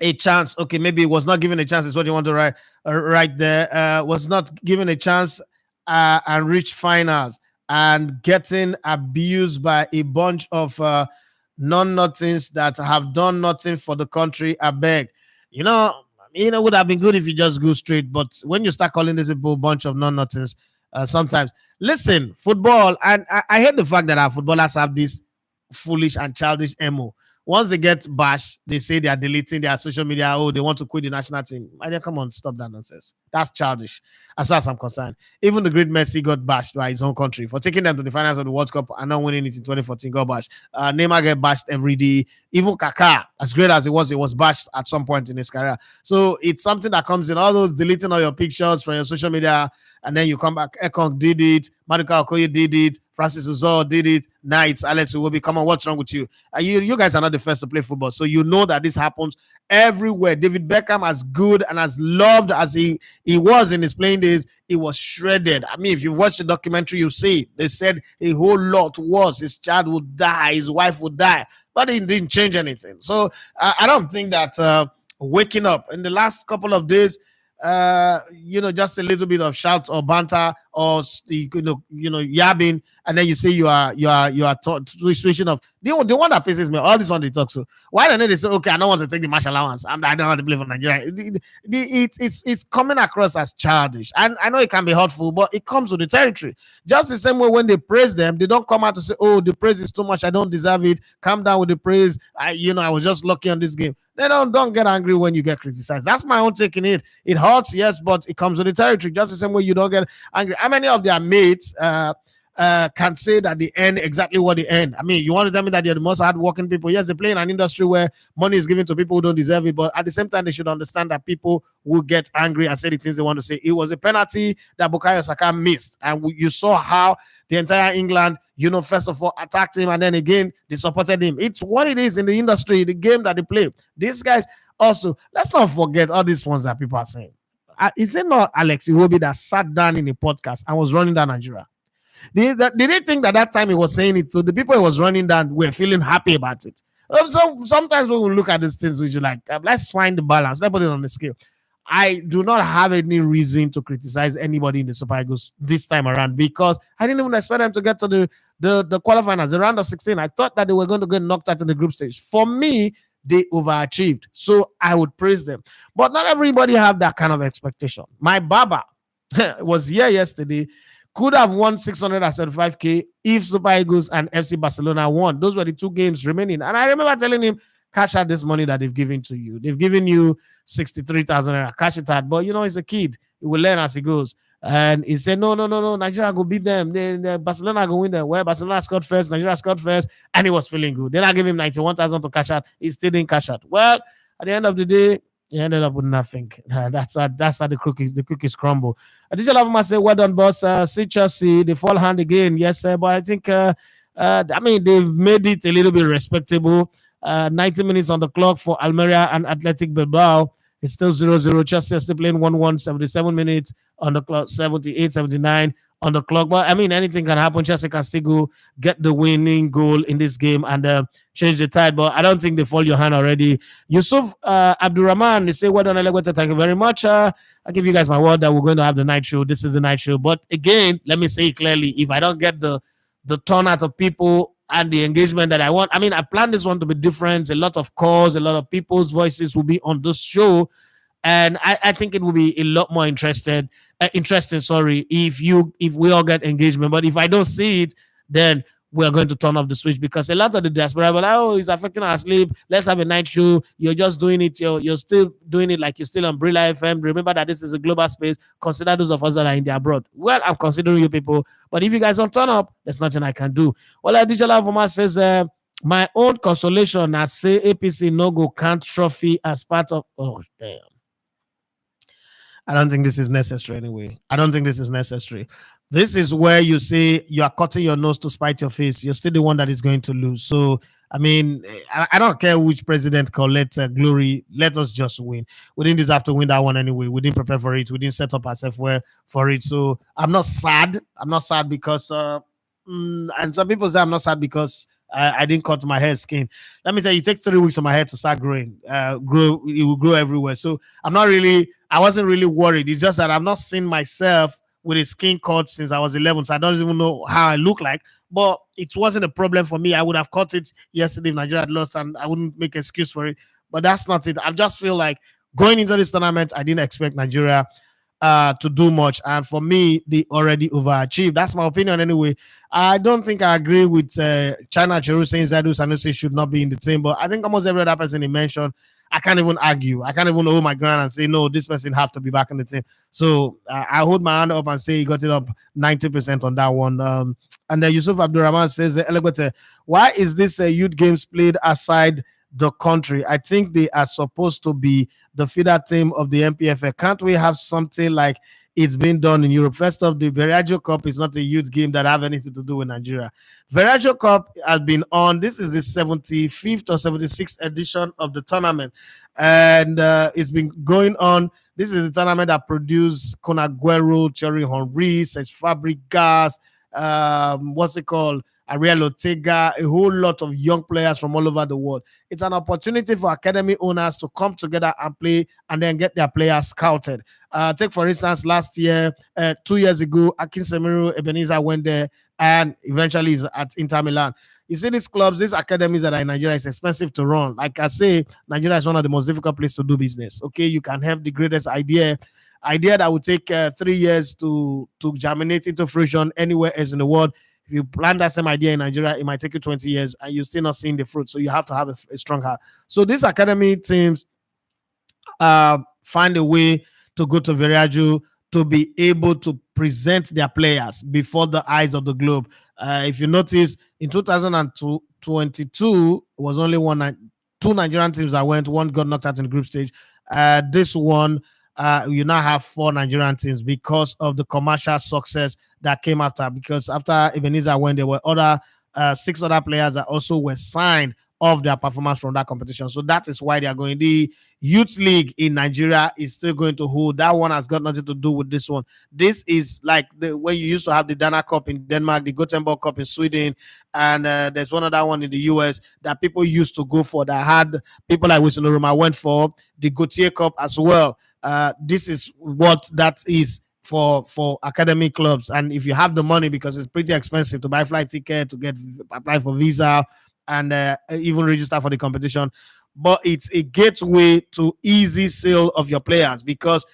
a chance. Okay, maybe it was not given a chance. Is what you want to write right there. Was not given a chance and reach finals and getting abused by a bunch of non-nothings that have done nothing for the country. I beg. It would have been good if you just go straight. But when you start calling these people a bunch of non-nothings, sometimes listen, football, and I hate the fact that our footballers have this foolish and childish MO. Once they get bashed, they say they are deleting their social media. Oh, they want to quit the national team. My dear, come on, stop that nonsense. That's childish, as far as I'm concerned. Even the great Messi got bashed by his own country for taking them to the finals of the World Cup and not winning it in 2014. Got bashed. Neymar get bashed every day. Even Kaká, as great as it was bashed at some point in his career. So it's something that comes in. All those deleting all your pictures from your social media, and then you come back. Ekong did it. Maduka Okoye did it. Francis Uzo did it. Now it's Alex Iwobi. Come on, what's wrong with you? You guys are not the first to play football, so you know that this happens everywhere. David Beckham, as good and as loved as he was in his playing days, he was shredded. I mean, if you watch the documentary, you see they said a whole lot was his child would die, his wife would die, but it didn't change anything. So I don't think that waking up in the last couple of days, just a little bit of shout or banter or yabbing, and then you say switching off. The one that pisses me, all this one they talk so. Why don't they say, okay, I don't want to take the match allowance. I don't want to play for Nigeria. It's coming across as childish, and I know it can be hurtful, but it comes with the territory. Just the same way when they praise them, they don't come out to say, "Oh, the praise is too much. I don't deserve it. Calm down with the praise. I was just lucky on this game." They don't get angry when you get criticized. That's my own take in it. It hurts, yes, but it comes with the territory. Just the same way you don't get angry. How many of their mates can say that they earn exactly what they earn? I mean, you want to tell me that they're the most hardworking people? Yes, they play in an industry where money is given to people who don't deserve it, but at the same time, they should understand that people will get angry and say the things they want to say. It was a penalty that Bukayo Saka missed, and you saw how the entire England, first of all, attacked him, and then again they supported him. It's what it is in the industry, the game that they play. These guys also, let's not forget all these ones that people are saying. Is it not Alex Iwobi that sat down in a podcast and was running down Nigeria? They didn't think that time he was saying it, so the people he was running down were feeling happy about it. So sometimes when we look at these things, we should let's find the balance. Let's put it on the scale. I do not have any reason to criticize anybody in the Super Eagles this time around because I didn't even expect them to get to the qualifiers, the round of 16. I thought that they were going to get knocked out in the group stage. For me, they overachieved, so I would praise them. But not everybody have that kind of expectation. My Baba was here yesterday, could have won 675k if Super Eagles and FC Barcelona won. Those were the two games remaining. And I remember telling him, cash out this money that they've given to you. They've given you 63,000 naira. Cash it out. But he's a kid. He will learn as he goes. And he said, no. Nigeria go beat them. Barcelona go win them. Well, Barcelona scored first. Nigeria scored first. And he was feeling good. Then I gave him 91,000 to cash out. He still didn't cash out. Well, at the end of the day, he ended up with nothing. That's how the cookies crumble. Additional Lavama said, well done, boss. See Chelsea, they fall hand again. Yes, sir. But I think, they've made it a little bit respectable. 90 minutes on the clock for Almeria and Athletic Bilbao. It's still 0-0. Chelsea is still playing 1-1, 77 minutes on the clock, 78, 79 on the clock. But, anything can happen. Chelsea can still go get the winning goal in this game and change the tide. But I don't think they fall your hand already. Yusuf Abdurrahman, they say, well done, Elegweta. Thank you very much. I give you guys my word that we're going to have the night show. This is the night show. But again, let me say it clearly. If I don't get the turnout of people and the engagement that I want. I planned this one to be different. A lot of calls, a lot of people's voices will be on this show. And I think it will be a lot more interesting, if we all get engagement. But if I don't see it, then we're going to turn off the switch because a lot of the diaspora will it's affecting our sleep. Let's have a night show. You're just doing it. You're still doing it like you're still on Brilla FM. Remember that this is a global space. Consider those of us that are in the abroad. Well, I'm considering you people. But if you guys don't turn up, there's nothing I can do. Well, Adijala Voma says, my own consolation, I say APC no go count trophy as part of... Oh, damn. I don't think this is necessary anyway. I don't think this is necessary. This is where you say you are cutting your nose to spite your face. You're still the one that is going to lose. So, I don't care which president collects glory. Let us just win. We didn't deserve to win that one anyway. We didn't prepare for it. We didn't set up ourselves well for it. So, I'm not sad. I'm not sad because, and some people say I'm not sad because I didn't cut my hair skin. Let me tell you, it takes 3 weeks for my hair to start growing. It will grow everywhere. So, I wasn't really worried. It's just that I'm not seeing myself with a skin cut since I was 11, so I don't even know how I look like. But it wasn't a problem for me. I would have cut it yesterday if Nigeria had lost, and I wouldn't make an excuse for it. But that's not it. I just feel like going into this tournament, I didn't expect Nigeria to do much, and for me, they already overachieved. That's my opinion anyway. I don't think I agree with China Cheru saying Zaidu Sanusi should not be in the team, but I think almost every other person he mentioned, I can't even argue. I can't even hold my ground and say, no, this person have to be back in the team. So I hold my hand up and say he got it up 90% on that one. And then Yusuf Abdurrahman says, why is this youth games played aside the country? I think they are supposed to be the feeder team of the MPFA. Can't we have something like it's been done in Europe? First off, the Veraggio Cup is not a youth game that have anything to do with Nigeria. Veraggio Cup has been on. This is the 75th or 76th edition of the tournament, and it's been going on. This is the tournament that produced Conaguero, Thierry Henry, Cesc Fabregas, what's it called? Ariel Ortega, a whole lot of young players from all over the world. It's an opportunity for academy owners to come together and play and then get their players scouted. Take, for instance, last year, 2 years ago, Akin Semiru Ebenezer went there and eventually is at Inter Milan. You see, these clubs, these academies that are in Nigeria, is expensive to run. Like I say, Nigeria is one of the most difficult places to do business. Okay, you can have the greatest idea that would take 3 years to germinate into fruition anywhere else in the world. If you plant that same idea in Nigeria, it might take you 20 years and you're still not seeing the fruit. So you have to have a strong heart. So these academy teams find a way to go to Viraju to be able to present their players before the eyes of the globe. If you notice, in 2022, it was only two Nigerian teams that went. One got knocked out in the group stage. This one, you now have four Nigerian teams because of the commercial success that came after. Because after Ebenezer went, there were other six other players that also were signed of their performance from that competition. So that is why they are going. The youth league in Nigeria is still going to hold. That one has got nothing to do with this one. This is like the when you used to have the Dana Cup in Denmark, the Gothenburg Cup in Sweden, and there's one other one in the US that people used to go for. That had people like Wilson Oruma went for the Gautier Cup as well. This is what that is for academy clubs, and if you have the money, because it's pretty expensive to buy flight ticket, to get apply for visa, and even register for the competition. But it's a gateway to easy sale of your players, because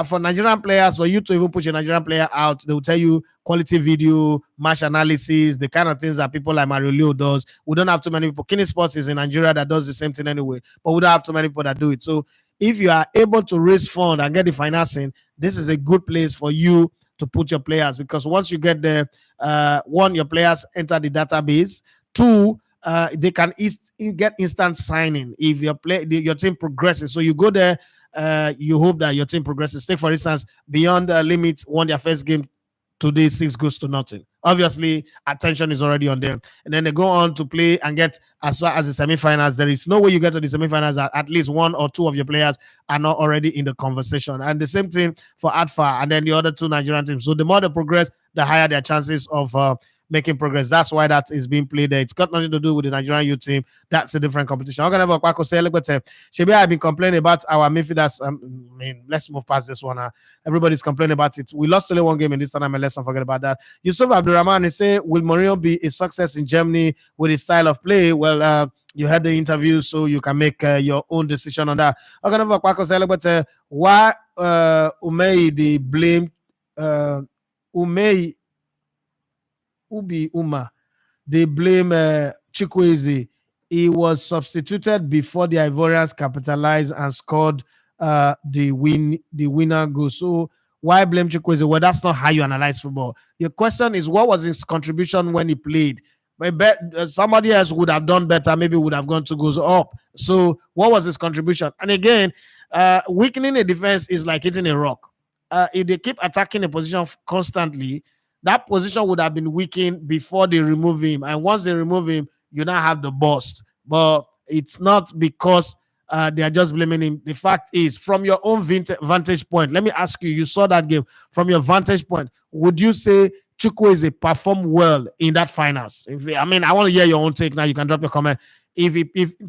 for Nigerian players, for you to even put your Nigerian player out, they will tell you quality video, match analysis, the kind of things that people like Mario Leo does. We don't have too many people. Kini Sports is in Nigeria that does the same thing anyway, but we don't have too many people that do it. So if you are able to raise fund and get the financing, this is a good place for you to put your players, because once you get there, one, your players enter the database. Two, they can get instant signing if your team progresses. So you go there, you hope that your team progresses. Take, for instance, Beyond Limits won their first game today, 6 goals to nothing. Obviously, attention is already on them. And then they go on to play and get as far as the semifinals. There is no way you get to the semifinals that at least one or two of your players are not already in the conversation. And the same thing for ADFA and then the other two Nigerian teams. So the more they progress, the higher their chances of making progress. That's why that is being played there. It's got nothing to do with the Nigerian youth team. That's a different competition. I'm gonna have a Kwako say, look, but Shebi, I've been complaining about our midfielders. I mean, let's move past this one. Everybody's complaining about it. We lost only one game in this tournament. Let's not forget about that. Yusuf Abdurrahman, he say, will Mourinho be a success in Germany with his style of play? Well, you had the interview, so you can make your own decision on that. I'm gonna have a Kwako say, look, but why Umei they blame Umei Ubi Uma. They blame Chukwueze. He was substituted before the Ivorians capitalized and scored the winner goal. So why blame Chukwueze? Well, that's not how you analyze football. Your question is, what was his contribution when he played? But somebody else would have done better. Maybe would have gone 2 goals up. So what was his contribution? And again, weakening a defense is like hitting a rock. If they keep attacking a position constantly, that position would have been weakened before they remove him. And once they remove him, you now have the bust. But it's not because they are just blaming him. The fact is, from your own vantage point, let me ask you, you saw that game. From your vantage point, would you say Chukwueze performed well in that finals? I want to hear your own take now. You can drop your comment. If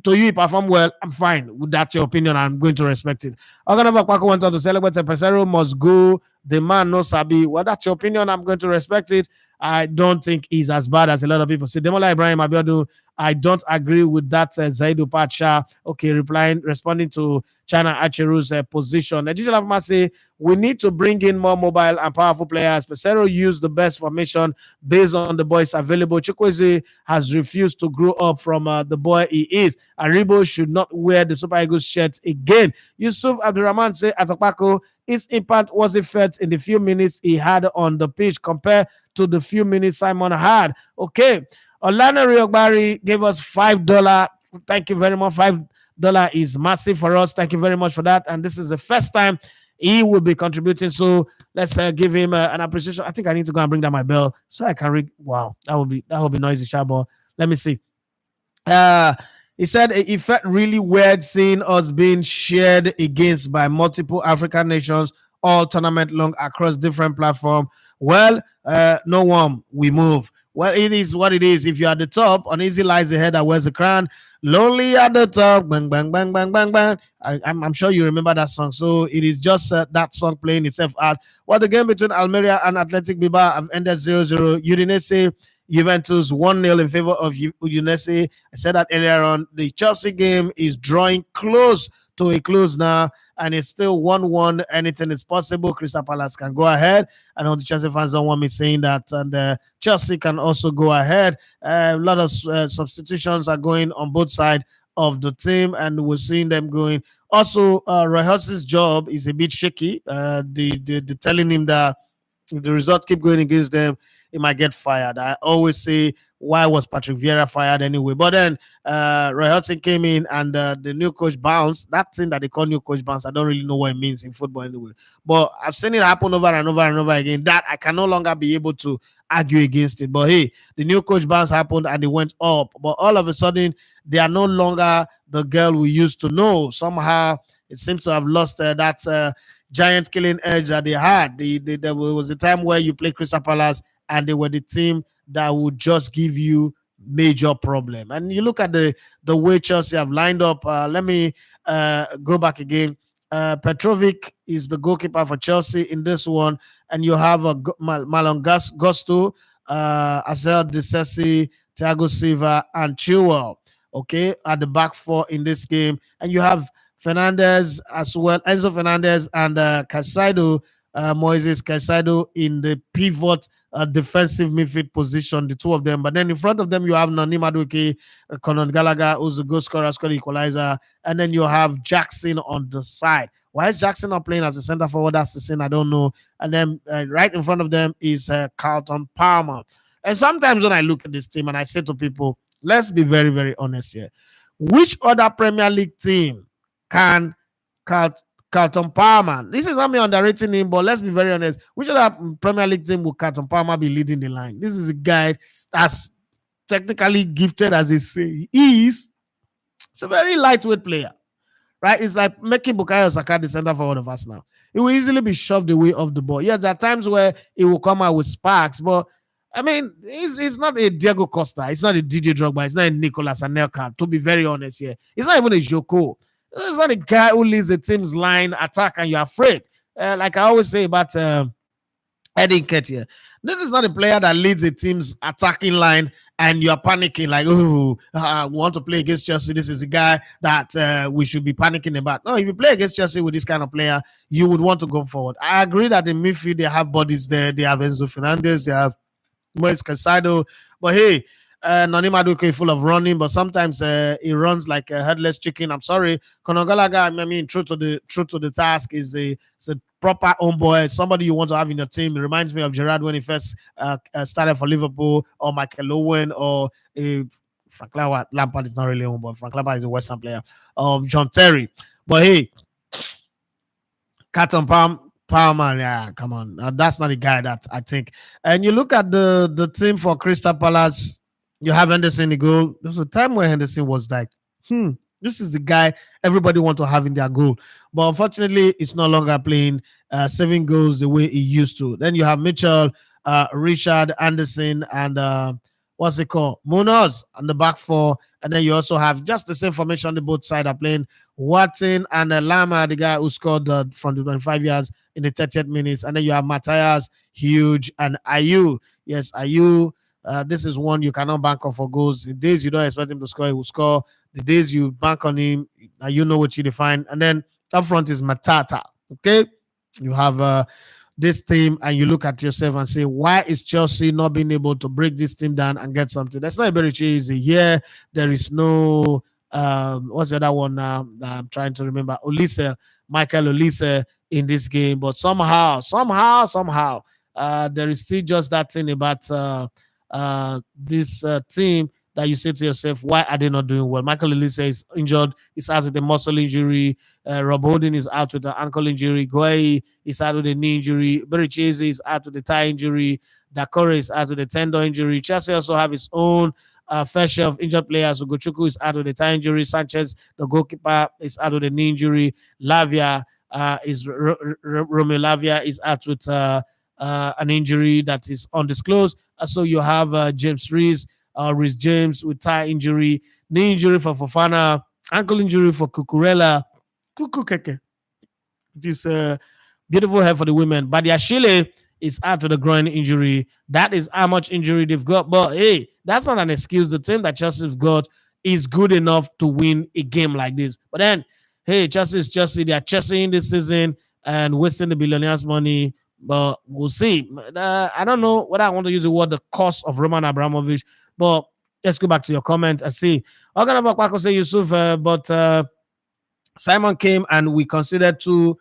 to you he performed well, I'm fine. That's your opinion. I'm going to respect it. Oganova Kwako went on to celebrate. Pesero must go. The man no sabi. Well, that's your opinion. I'm going to respect it. I don't think he's as bad as a lot of people say. Demola Ibrahim Abiodun, I don't agree with that. Zaidu Pacha, okay, responding to China Acheru's position. The digital of say we need to bring in more mobile and powerful players. Pesero used the best formation based on the boys available. Chukwueze has refused to grow up from the boy he is. Aribo should not wear the Super Eagles shirt again. Yusuf Abdurrahman say Atapako, his impact wasn't felt in the few minutes he had on the pitch compared to the few minutes Simon had. Okay. Olana Riogbari gave us $5. Thank you very much. $5 is massive for us. Thank you very much for that. And this is the first time he will be contributing. So let's give him an appreciation. I think I need to go and bring down my bell so I can read. Wow, that will be noisy, Shabo. Let me see. He said it felt really weird seeing us being shared against by multiple African nations all tournament long across different platforms. Well, no one, we move. Well, it is what it is. If you're at the top, uneasy lies the head that wears the crown. Lonely at the top, bang, bang, bang, bang, bang, bang. I'm sure you remember that song. So it is just that song playing itself out. Well, the game between Almeria and Athletic Bilbao have ended 0-0. Udinese Juventus 1-0 in favor of Udinese. I said that earlier on. The Chelsea game is drawing close to a close now, and it's still 1-1. Anything is possible. Crystal Palace can go ahead. I know the Chelsea fans don't want me saying that, and Chelsea can also go ahead. A lot of substitutions are going on both sides of the team, and we're seeing them going. Also, Roy Hodgson's job is a bit shaky. The telling him that if the result keep going against them, he might get fired. I always say, why was Patrick Vieira fired anyway? But then Roy Hodgson came in, and the new coach bounced. That thing that they call new coach bounce, I don't really know what it means in football anyway. But I've seen it happen over and over and over again. That I can no longer be able to argue against it. But hey, the new coach bounce happened and they went up. But all of a sudden, they are no longer the girl we used to know. Somehow, it seems to have lost that giant killing edge that they had. There was a time where you play Crystal Palace and they were the team that would just give you major problem. And you look at the way Chelsea have lined up. Let me go back again. Petrovic is the goalkeeper for Chelsea in this one, and you have Malon Gusto, Azel Disesi, Thiago Silva, and Chilwell. Okay, at the back four in this game, and you have Fernandez as well, Enzo Fernandez and Casado, Moises Casado in the pivot defensive midfield position, the two of them. But then in front of them, you have Nani Madueke, Conor Gallagher, who's the goal scorer, scored the equalizer, and then you have Jackson on the side. Why is Jackson not playing as a center forward? That's the thing I don't know. And then right in front of them is Carlton Palmer. And sometimes when I look at this team and I say to people, let's be very, very honest here. Which other Premier League team can Carlton Palmer? This is not me underrating him, but let's be very honest. Which other Premier League team will Carlton Palmer be leading the line? This is a guy that's technically gifted as they say he is. It's a very lightweight player, right? It's like making Bukayo Saka the center forward of us now. It will easily be shoved away off the ball. Yeah, there are times where it will come out with sparks, but I mean, he's not a Diego Costa. It's not a DJ Drogba. It's not a Nicolas Anelka, to be very honest here. It's not even a Joko. It's not a guy who leads the team's line attack and you're afraid. Like I always say about Eddie Nketiah. This is not a player that leads a team's attacking line and you're panicking like, oh, we want to play against Chelsea. This is a guy that we should be panicking about. No, if you play against Chelsea with this kind of player, you would want to go forward. I agree that in midfield, they have bodies there. They have Enzo Fernandez. They have Moise Casado. But hey, Nani Madueke full of running, but sometimes he runs like a headless chicken. I'm sorry, Conor Gallagher. I mean, true to the task is a proper homeboy, somebody you want to have in your team. It reminds me of Gerrard when he first started for Liverpool, or Michael Owen, or Frank Lampard is not really a homeboy. Frank Lampard is a Western player. John Terry. But hey, Carlton Palmer, yeah, come on. That's not a guy that I think. And you look at the team for Crystal Palace, you have Henderson in the goal. There was a time where Henderson was like, this is the guy everybody want to have in their goal. But unfortunately, it's no longer playing 7 goals the way he used to. Then you have Mitchell, Richard, Anderson, and what's it called? Munoz on the back four. And then you also have just the same formation on the both sides are playing. Watson and Lama, the guy who scored from the 25 yards in the 30th minutes. And then you have Matthias, Huge, and Ayu. Yes, Ayu. This is one you cannot bank on for goals. The days you don't expect him to score, he will score. The days you bank on him, you know what you define. And then up front is Matata. Okay, you have this team, and you look at yourself and say, why is Chelsea not being able to break this team down and get something? That's not very easy. Yeah, there is no what's the other one now? I'm trying to remember. Michael Olise in this game, but somehow, there is still just that thing about this team that you say to yourself, why are they not doing well? Michael Olise is injured. He's out with a muscle injury. Rob Holding is out with an ankle injury. Goei is out with a knee injury. Berichese is out with a thigh injury. Dakore is out with a tendon injury. Chelsea also have his own fair share of injured players. Ugochukwu is out with a thigh injury. Sanchez, the goalkeeper, is out with a knee injury. Lavia Romeo Lavia is out with an injury that is undisclosed. So you have James Reese James with thigh injury, knee injury for Fofana, ankle injury for Kukurela, Kukukeke. This beautiful hair for the women. But Yashile is out with a groin injury. That is how much injury they've got. But hey, that's not an excuse. The team that Chelsea's got is good enough to win a game like this. But then, hey, Chelsea is Chelsea. They are Chelsea this season and wasting the billionaires' money. But we'll see. I don't know whether I want to use the word the cost of Roman Abramovich. But let's go back to your comment and see. I'm gonna say Yusuf, but Simon came and we considered two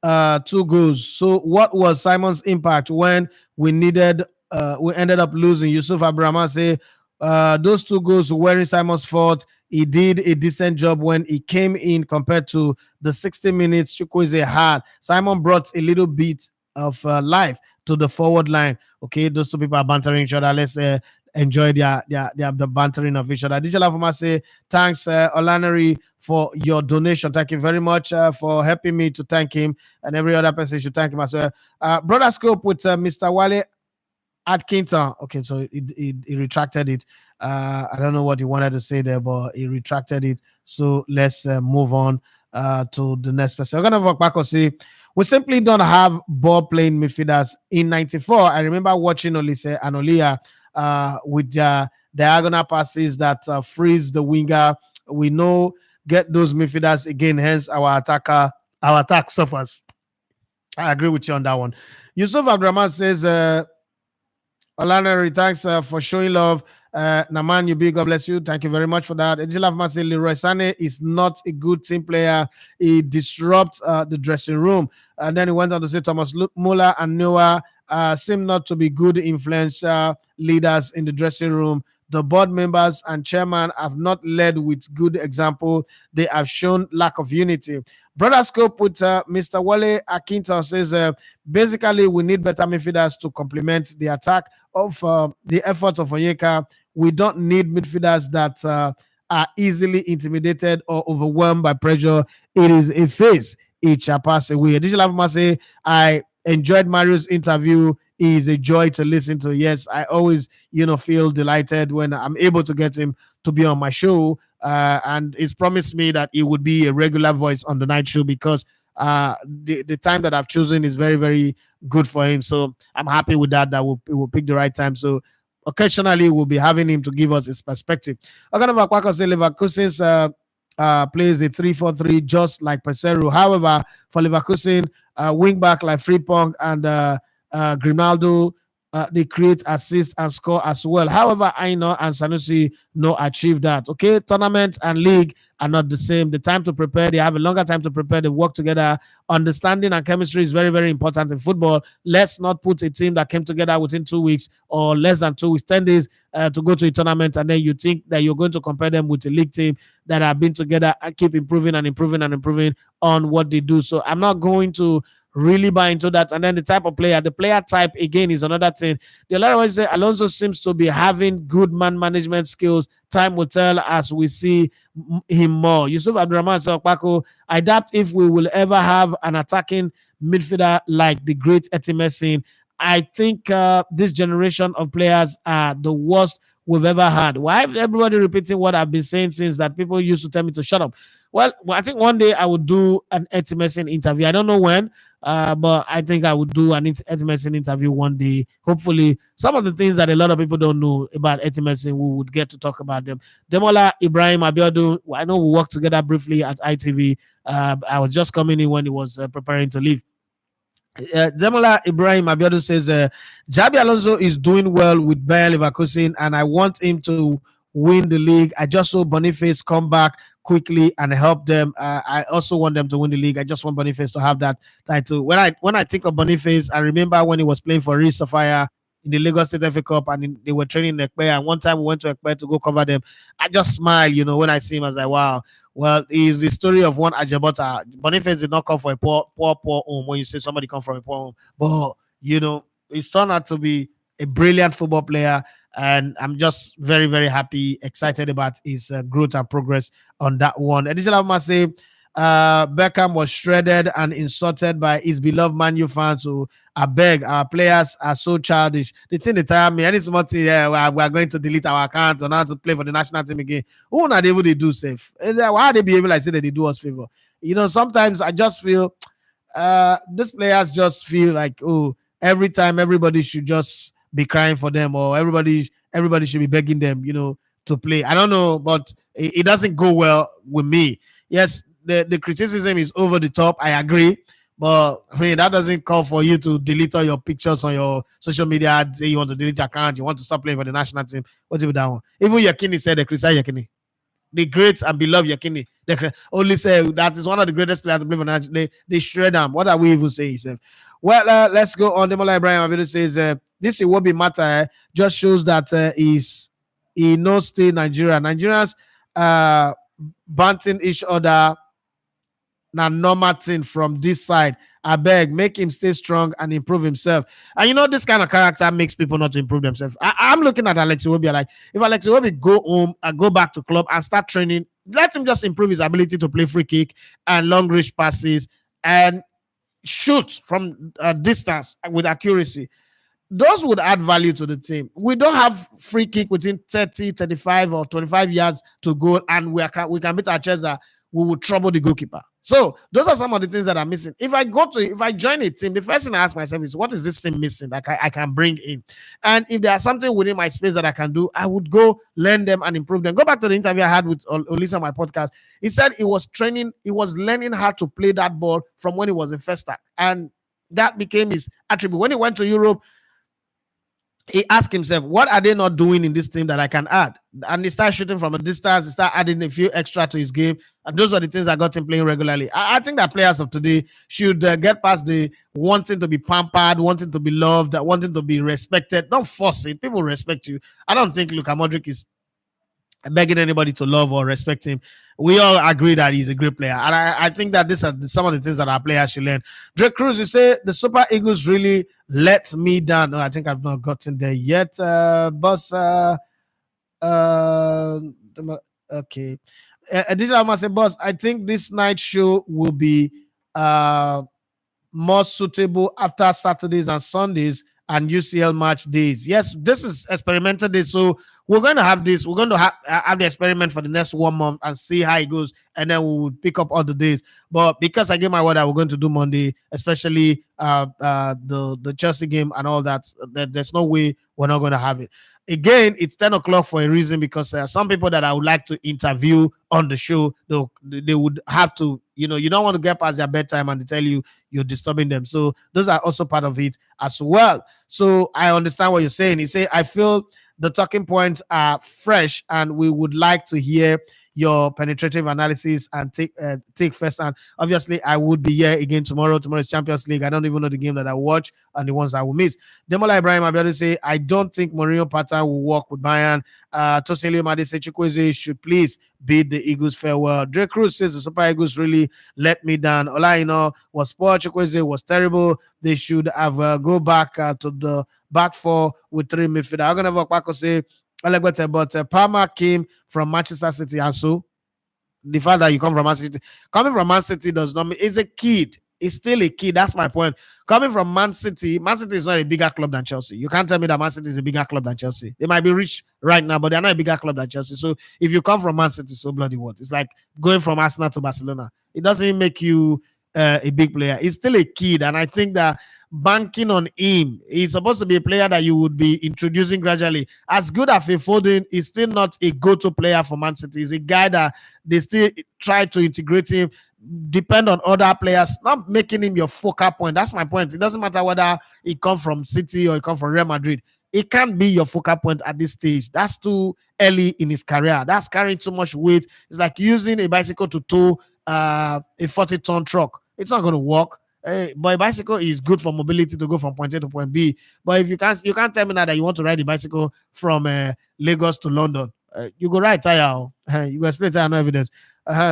goals. So what was Simon's impact when we ended up losing? Yusuf Abraham say those two goals weren't Simon's fault. He did a decent job when he came in compared to the 60 minutes Chukwueze had. Simon brought a little bit of life to the forward line. Okay, those two people are bantering each other. Let's enjoy the bantering of each other. Digital Forma say thanks Olanari for your donation. Thank you very much for helping me to thank him, and every other person should thank him as well. Brother Scope with Mr. Wale Atkinson. Okay, so he retracted it. I don't know what he wanted to say there, but he retracted it. So let's move on to the next person. We're gonna back or say we simply don't have ball playing midfielders. In '94, I remember watching Olise and Olia with their diagonal passes that freeze the winger. We know get those midfielders again, hence our attack suffers. I agree with you on that one. Yusuf Abdurrahman says Olaneri, thanks for showing love. Naman, you big, God bless you. Thank you very much for that. Ejilaf say Leroy Sane is not a good team player. He disrupts the dressing room. And then he went on to say Thomas Muller and Noah seem not to be good influence leaders in the dressing room. The board members and chairman have not led with good example. They have shown lack of unity. Brother Scope with Mr. Wale Akinta says, basically, we need better midfielders to complement the attack of the effort of Onyeka. We don't need midfielders that are easily intimidated or overwhelmed by pressure. It is a phase. It shall pass away. Digital Avma say, I enjoyed Mario's interview. He is a joy to listen to. Yes, I always, feel delighted when I'm able to get him to be on my show. And he's promised me that he would be a regular voice on the night show because the time that I've chosen is very, very good for him. So I'm happy with that. We'll pick the right time. So occasionally we'll be having him to give us his perspective. Leverkusen's plays a 3-4-3 just like Pesero. However, for Leverkusen, wing back like Frimpong and Grimaldo, they create, assist, and score as well. However, Aino and Sanusi no achieve that. Okay, tournament and league are not the same. The time to prepare, they have a longer time to prepare. They work together. Understanding and chemistry is very, very important in football. Let's not put a team that came together within 2 weeks or less than 2 weeks, 10 days to go to a tournament, and then you think that you're going to compare them with a league team that have been together and keep improving and improving and improving on what they do. So I'm not going to really buy into that. And then the type of player, the player type again is another thing. The lot always say Alonso seems to be having good man management skills. Time will tell as we see him more. Yusuf Abdurrahman Sakpako, I doubt if we will ever have an attacking midfielder like the great Etimesin. I think this generation of players are the worst we've ever had. Why is everybody repeating what I've been saying since that people used to tell me to shut up? Well, I think one day I will do an Etimesin interview. I don't know when, but I think I would do an Etimesin interview one day. Hopefully, some of the things that a lot of people don't know about Etimesin, we would get to talk about them. Demola Ibrahim Abiodun, I know we worked together briefly at ITV. I was just coming in when he was preparing to leave. Demola Ibrahim Abiodun says, Jabi Alonso is doing well with Bayer Leverkusen, and I want him to win the league. I just saw Boniface come back quickly and help them. I also want them to win the league. I just want Boniface to have that title. When I think of Boniface, I remember when he was playing for Real Sapphire in the Lagos State FA Cup, and they were training in Ekpe. And one time we went to Ekpe to go cover them. I just smile, when I see him. I was like, wow. Well, it's the story of one Ajabota. Boniface did not come from a poor home. When you say somebody come from a poor home, but he's turned out to be a brilliant football player. And I'm just very, very happy, excited about his growth and progress on that one. Additional, I must say, Beckham was shredded and insulted by his beloved Man U fans. So I beg, our players are so childish. The thing they tell me, any small thing, yeah, we are going to delete our account or not to play for the national team again. Who are they able to do safe? Why are they behaving like say that they do us favor? Sometimes I just feel these players just feel like, oh, every time everybody should just be crying for them, or everybody should be begging them, to play. I don't know, but it doesn't go well with me. Yes, the criticism is over the top. I agree. But I mean, that doesn't call for you to delete all your pictures on your social media. Say you want to delete your account, you want to stop playing for the national team. What do that one? Even Yakini said they criticize Yakini, the great and beloved Yakini. They only say that is one of the greatest players to play for Nigeria. They shred him. What are we even saying? Well, let's go on. Demola Ibrahim Abidu says, this is what be matter. Just shows that he knows stay Nigeria. Nigerians banting each other now normal thing from this side. I beg, make him stay strong and improve himself. And this kind of character makes people not to improve themselves. I'm looking at Alex Iwobi like, if Alex Iwobi go home and go back to club and start training, let him just improve his ability to play free kick and long range passes and shoot from distance with accuracy. Those would add value to the team. We don't have free kick within 30, 35, or 25 yards to go, and we can beat our chest that we will trouble the goalkeeper. So those are some of the things that are missing. If I join a team, the first thing I ask myself is, what is this team missing that I can bring in? And if there's something within my space that I can do, I would go learn them and improve them. Go back to the interview I had with Olisa, my podcast. He said he was learning how to play that ball from when he was in first stack, and that became his attribute. When he went to Europe, he asked himself, what are they not doing in this team that I can add? And he started shooting from a distance. He started adding a few extra to his game. And those were the things that got him playing regularly. I think that players of today should get past the wanting to be pampered, wanting to be loved, wanting to be respected. Don't force it. People respect you. I don't think Luka Modric is begging anybody to love or respect him. We all agree that he's a great player. And I think that these are some of the things that our players should learn. Drake Cruz, you say the Super Eagles really let me down. No, I think I've not gotten there yet. Boss, okay. Digital Master Boss, I think this night show will be more suitable after Saturdays and Sundays and UCL match days. Yes, this is experimental day, so we're going to have this. We're going to have the experiment for the next 1 month and see how it goes, and then we'll pick up all the days. But because I gave my word that we're going to do Monday, especially the Chelsea game and all that, there's no way we're not going to have it. Again, it's 10 o'clock for a reason, because some people that I would like to interview on the show, they would have to, you don't want to get past their bedtime and they tell you you're disturbing them. So those are also part of it as well. So I understand what you're saying. He say, I feel the talking points are fresh and we would like to hear your penetrative analysis and take first. And obviously, I would be here again tomorrow. Tomorrow's Champions League. I don't even know the game that I watch and the ones I will miss. Demola Ibrahim Abiodun say, I don't think Mourinho pattern will work with Bayern. Toselio Made say Chukwueze should please bid the Eagles farewell. Drake Cruz says the Super Eagles really let me down. Olaino was poor. Chukwueze was terrible. They should have go back to the back four with three midfielder. I'm gonna have Paco say, but Palmer came from Manchester City, and so the fact that you come from Man City, coming from Man City does not mean he's a kid. He's still a kid. That's my point. Coming from Man City is not a bigger club than Chelsea. You can't tell me that Man City is a bigger club than Chelsea. They might be rich right now, but they're not a bigger club than Chelsea. So if you come from Man City, so bloody what? It's like going from Arsenal to Barcelona. It doesn't make you a big player. He's still a kid, and I think that banking on him, he's supposed to be a player that you would be introducing gradually. As good as Phil Foden, is still not a go-to player for Man City. He's a guy that they still try to integrate him, depend on other players, not making him your focal point. That's my point. It doesn't matter whether he come from City or he come from Real Madrid. It can't be your focal point at this stage. That's too early in his career. That's carrying too much weight. It's like using a bicycle to tow a 40-ton truck. It's not going to work. But a bicycle is good for mobility to go from point A to point B. But if you can't tell me now that you want to ride a bicycle from Lagos to London. You go ride tire. You go explain tire, no evidence.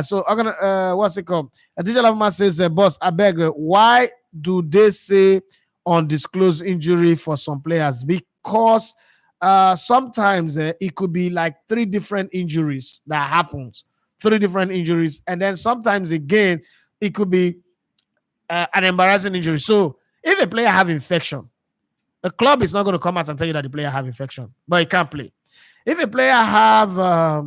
So I'm gonna what's it called? A teacher of man says, boss, I beg, why do they say undisclosed injury for some players? Because sometimes it could be like 3 different injuries that happens. three different injuries, and then sometimes again it could be an embarrassing injury. So if a player have infection, the club is not going to come out and tell you that the player have infection, but he can't play. If a player have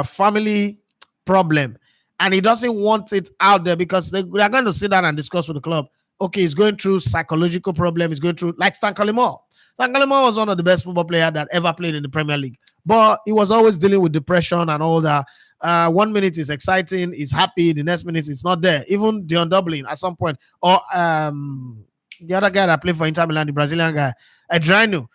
family problem and he doesn't want it out there because they are going to sit down and discuss with the club. Okay, he's going through psychological problem. He's going through like Stan Collymore. Stan Collymore was one of the best football players that ever played in the Premier League, but he was always dealing with depression and all that. 1 minute is exciting, he's happy. The next minute it's not there. Even Dion Dublin at some point, or the other guy that played for Inter Milan, the Brazilian guy, Adriano.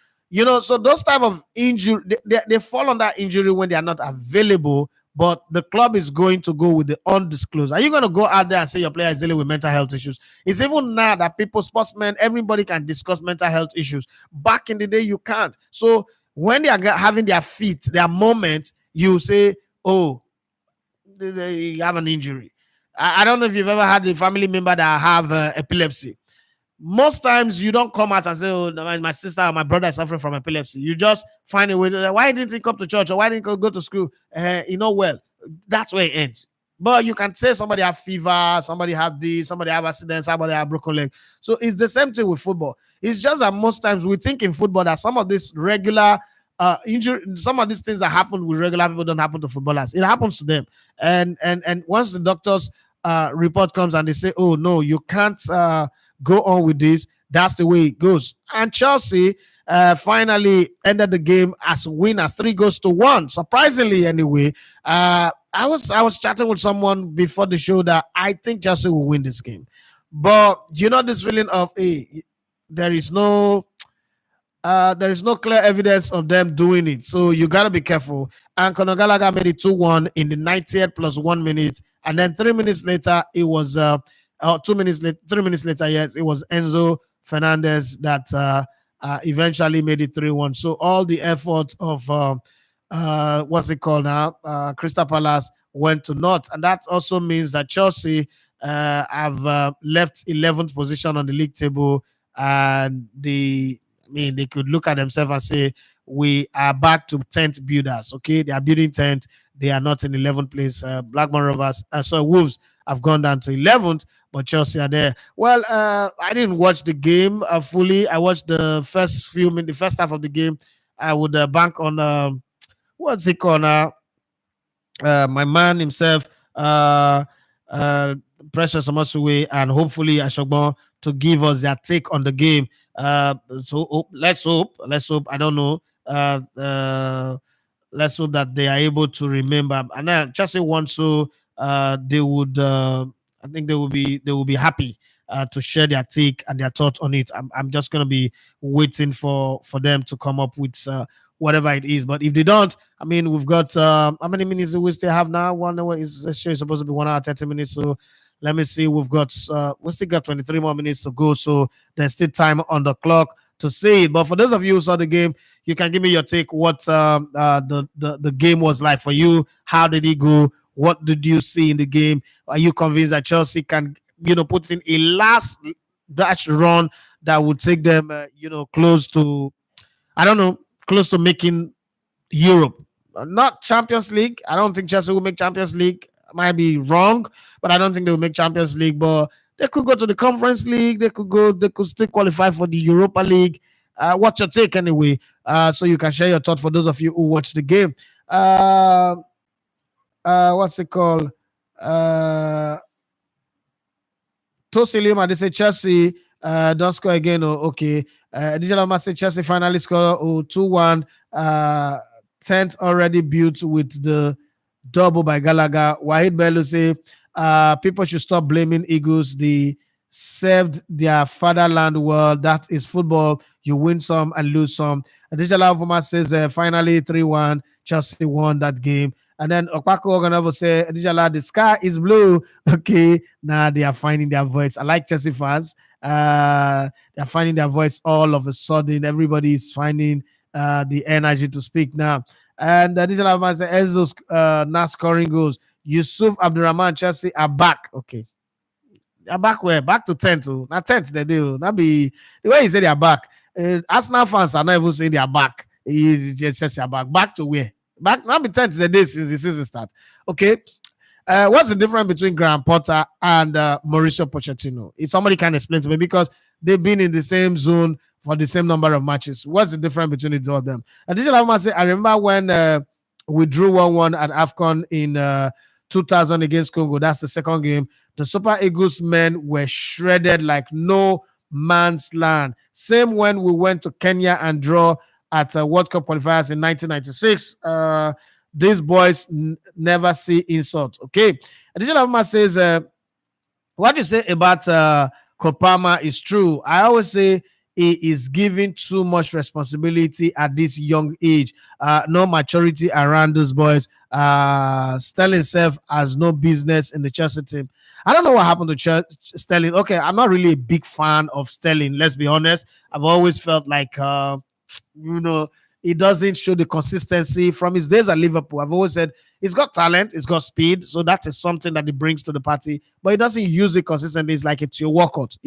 So those type of injury, they fall under injury when they are not available, but the club is going to go with the undisclosed. Are you going to go out there and say your player is dealing with mental health issues? It's even now that people, sportsmen, everybody can discuss mental health issues. Back in the day, you can't. So when they are having their feet, their moment, you say, oh, they have an injury. I don't know if you've ever had a family member that have epilepsy. Most times you don't come out and say, oh, my sister or my brother is suffering from epilepsy. You just find a way to, why didn't he come to church or why didn't he go to school? Well, that's where it ends. But you can say somebody have fever, somebody have this, somebody have accidents, somebody have broken leg. So it's the same thing with football. It's just that most times we think in football that some of this regular injury, some of these things that happen with regular people don't happen to footballers. It happens to them. And once the doctor's report comes and they say, oh no, you can't go on with this, that's the way it goes. And Chelsea finally ended the game as winners, 3-1. Surprisingly, anyway. I was chatting with someone before the show that I think Chelsea will win this game. But this feeling of there is no clear evidence of them doing it. So you gotta be careful. And Conor Gallagher made it 2-1 in the 90th plus 1 minute. And then 3 minutes later, it was 2 minutes later, 3 minutes later, yes, it was Enzo Fernandez that eventually made it 3-1. So all the effort of what's it called now? Crystal Palace went to naught. And that also means that Chelsea have left 11th position on the league table. And they could look at themselves and say, we are back to 10th builders. Okay, they are building 10th. They are not in 11th place. Blackburn Rovers, Wolves have gone down to 11th, but Chelsea are there. Well, I didn't watch the game fully. I watched the first few minutes, the first half of the game. I would bank on what's it called now? My man himself, Precious Amasue, and hopefully Ashogbo to give us their take on the game. Let's hope. I don't know. Let's hope that they are able to remember. And then Chelsea wants to. They would. I think they will be happy to share their take and their thoughts on it. I'm just gonna be waiting for them to come up with whatever it is. But if they don't, I mean, we've got how many minutes do we still have now? 1 hour is this show is supposed to be 1 hour 30 minutes. So let me see. We still got 23 more minutes to go. So there's still time on the clock to see it. But for those of you who saw the game, you can give me your take. What the game was like for you? How did it go? What did you see in the game? Are you convinced that Chelsea can, put in a last dash run that would take them, close to, I don't know, close to making Europe, not Champions League? I don't think Chelsea will make Champions League. I might be wrong, but I don't think they will make Champions League. But they could go to the Conference League. They could still qualify for the Europa League. What's your take anyway? So you can share your thought for those of you who watch the game. What's it called? Tosilium, they say Chelsea don't score again. Oh, okay. Digital say Chelsea finally score 2-1. 10th already built with the double by Gallagher. Wahid Bello say people should stop blaming Eagles. They served their fatherland well. That is football. You win some and lose some. Digital Alvoma says finally 3-1. Chelsea won that game. And then Okpako Oganavo say, Dijala, the sky is blue. Okay, now they are finding their voice. I like Chelsea fans. They're finding their voice all of a sudden. Everybody is finding the energy to speak now. And Dijala says, Enzo's now scoring goals. Yusuf Abdurrahman, Chelsea are back. Okay. They're back where? Back to 10th. Oh. Not 10th, they do. Not be the way you say they are back. Arsenal fans are not even saying they are back. Chelsea are back. Back to where? Back now, be 10 to the day since the season start. Okay. What's the difference between Graham Potter and Mauricio Pochettino? If somebody can explain to me, because they've been in the same zone for the same number of matches. What's the difference between the two of them? And did you have say? I remember when we drew 1-1 at AFCON in 2000 against Congo. That's the second game. The Super Eagles men were shredded like no man's land. Same when we went to Kenya and draw at World Cup qualifiers in 1996. These boys never see insult. Okay. Additional Lavama says, what you say about Kopama is true. I always say he is given too much responsibility at this young age. No maturity around those boys. Sterling himself has no business in the Chelsea team. I don't know what happened to Sterling. Okay, I'm not really a big fan of Sterling. Let's be honest. I've always felt like you know, he doesn't show the consistency from his days at Liverpool. I've always said he's got talent, he's got speed, so that is something that he brings to the party, but he doesn't use it consistently. It's like it's your workout.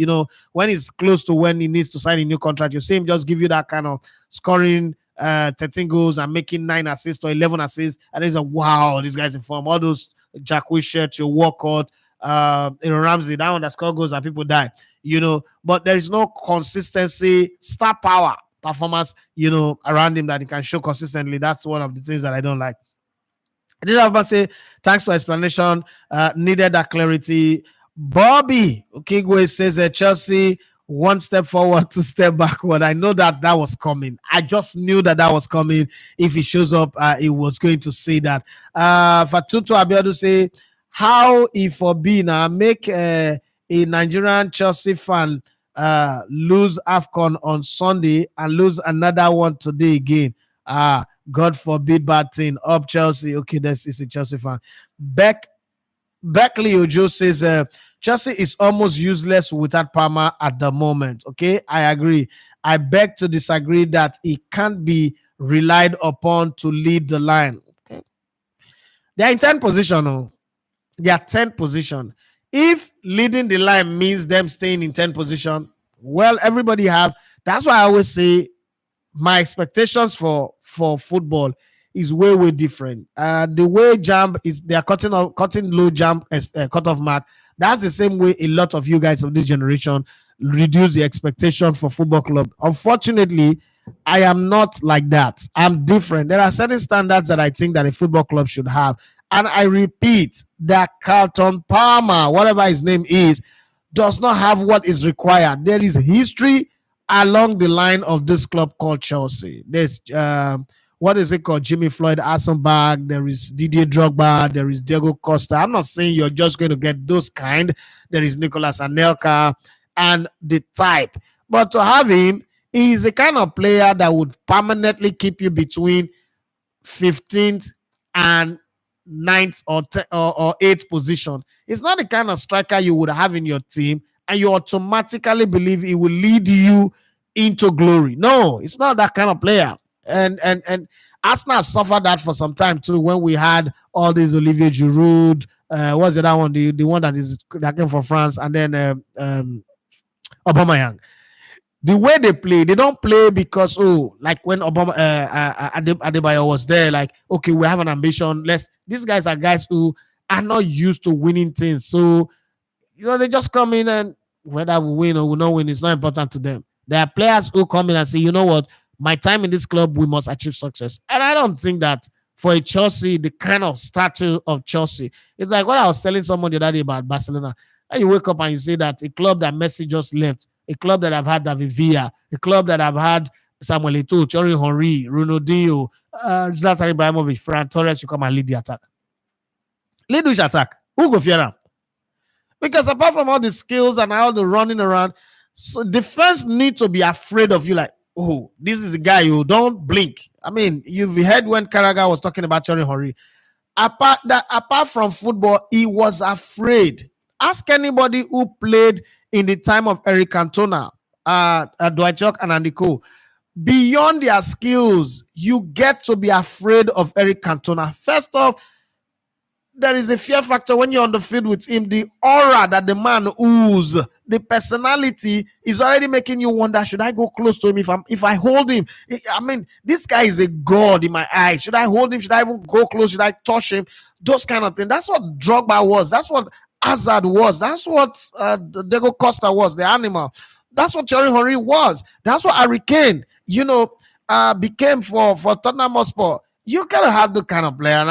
When he's close to when he needs to sign a new contract, you see him just give you that kind of scoring 13 goals and making 9 assists or 11 assists, and it's like, wow, this guy's in form. All those Jack Wilshere, your workout, Ramsey, that one that score goals and people die, but there is no consistency, star power performance, around him that he can show consistently. That's one of the things that I don't like. I did have to say thanks for explanation. Needed that clarity. Bobby Okigwe says Chelsea 1 step forward, 2 step backward. I know that was coming. I just knew that was coming. If he shows up, he was going to say that. Fatutu Abiodun say, how if for be now make a Nigerian Chelsea fan lose AFCON on Sunday and lose another one today again. God forbid bad thing. Up Chelsea. Okay, this is a Chelsea fan. Beckley Ojo says Chelsea is almost useless without Palmer at the moment. Okay, I agree. I beg to disagree that he can't be relied upon to lead the line. Okay, they are in 10th position. Oh. They are 10th position. If leading the line means them staying in 10th position, well, everybody have. That's why I always say my expectations for football is way different. The way jump is they are cutting low jump cutoff mark. That's the same way a lot of you guys of this generation reduce the expectation for football club. Unfortunately, I am not like that. I'm different. There are certain standards that I think that a football club should have. And I repeat that Carlton Palmer, whatever his name is, does not have what is required. There is history along the line of this club called Chelsea. There's what is it called? Jimmy Floyd Assenbach. There is Didier Drogba. There is Diego Costa. I'm not saying you're just going to get those kind. There is Nicolas Anelka and the type. But to have him, he is a kind of player that would permanently keep you between 15th and 9th or 8th position. It's not the kind of striker you would have in your team and you automatically believe he will lead you into glory. No, it's not that kind of player. And Arsenal have suffered that for some time too, when we had all these Olivier Giroud, what's the other one? The one that came from France, and then Aubameyang. The way they play, they don't play because like when Adebayo was there, like, okay, we have an ambition. These guys are guys who are not used to winning things, so they just come in, and whether we win or we not win, it's not important to them. There are players who come in and say, you know what, my time in this club, we must achieve success. And I don't think that for a Chelsea, the kind of stature of Chelsea, it's like what I was telling someone the other day about Barcelona. And you wake up and you say that a club that Messi just left, a club that I've had David Villa, a club that I've had Samuel Eto'o, Thierry Henry, Ronaldinho, Zlatan Ibrahimovic, Ferran Torres, you come and lead the attack. Lead which attack? Who go fear them? Because apart from all the skills and all the running around, so defense need to be afraid of you. Like, oh, this is the guy who don't blink. I mean, you've heard when Carragher was talking about Thierry Henry. Apart from football, he was afraid. Ask anybody who played in the time of Eric Cantona, Dwight York, and Andy Cole. Beyond their skills, you get to be afraid of Eric Cantona. First off, Eric Cantona is a kind of player that would permanently keep you between 15th and 9th position. It's not the kind of striker you would have in your team and you automatically believe he will lead you into glory. No, it's not that kind of player. And Arsenal have suffered that for some time too, when we had all these Olivier Giroud, Olivier Giroud, the one that came from France, and then Aubameyang. The way they play, they don't play because like when Adebayo was there, like, okay, we have an ambition. These guys are guys who are not used to winning things, so there is a fear factor when you're on the field with him. The aura that the man oozes, the personality is already making you wonder: should I go close to him? If I hold him, I mean, this guy is a god in my eyes. Should I hold him? Should I even go close? Should I touch him? Those kind of things. That's what Drogba was. That's what Hazard was. That's what Diego Costa was. The animal. That's what Thierry Henry was. That's what Harry Kane, became for Tottenham Hotspur. You gotta have the kind of player.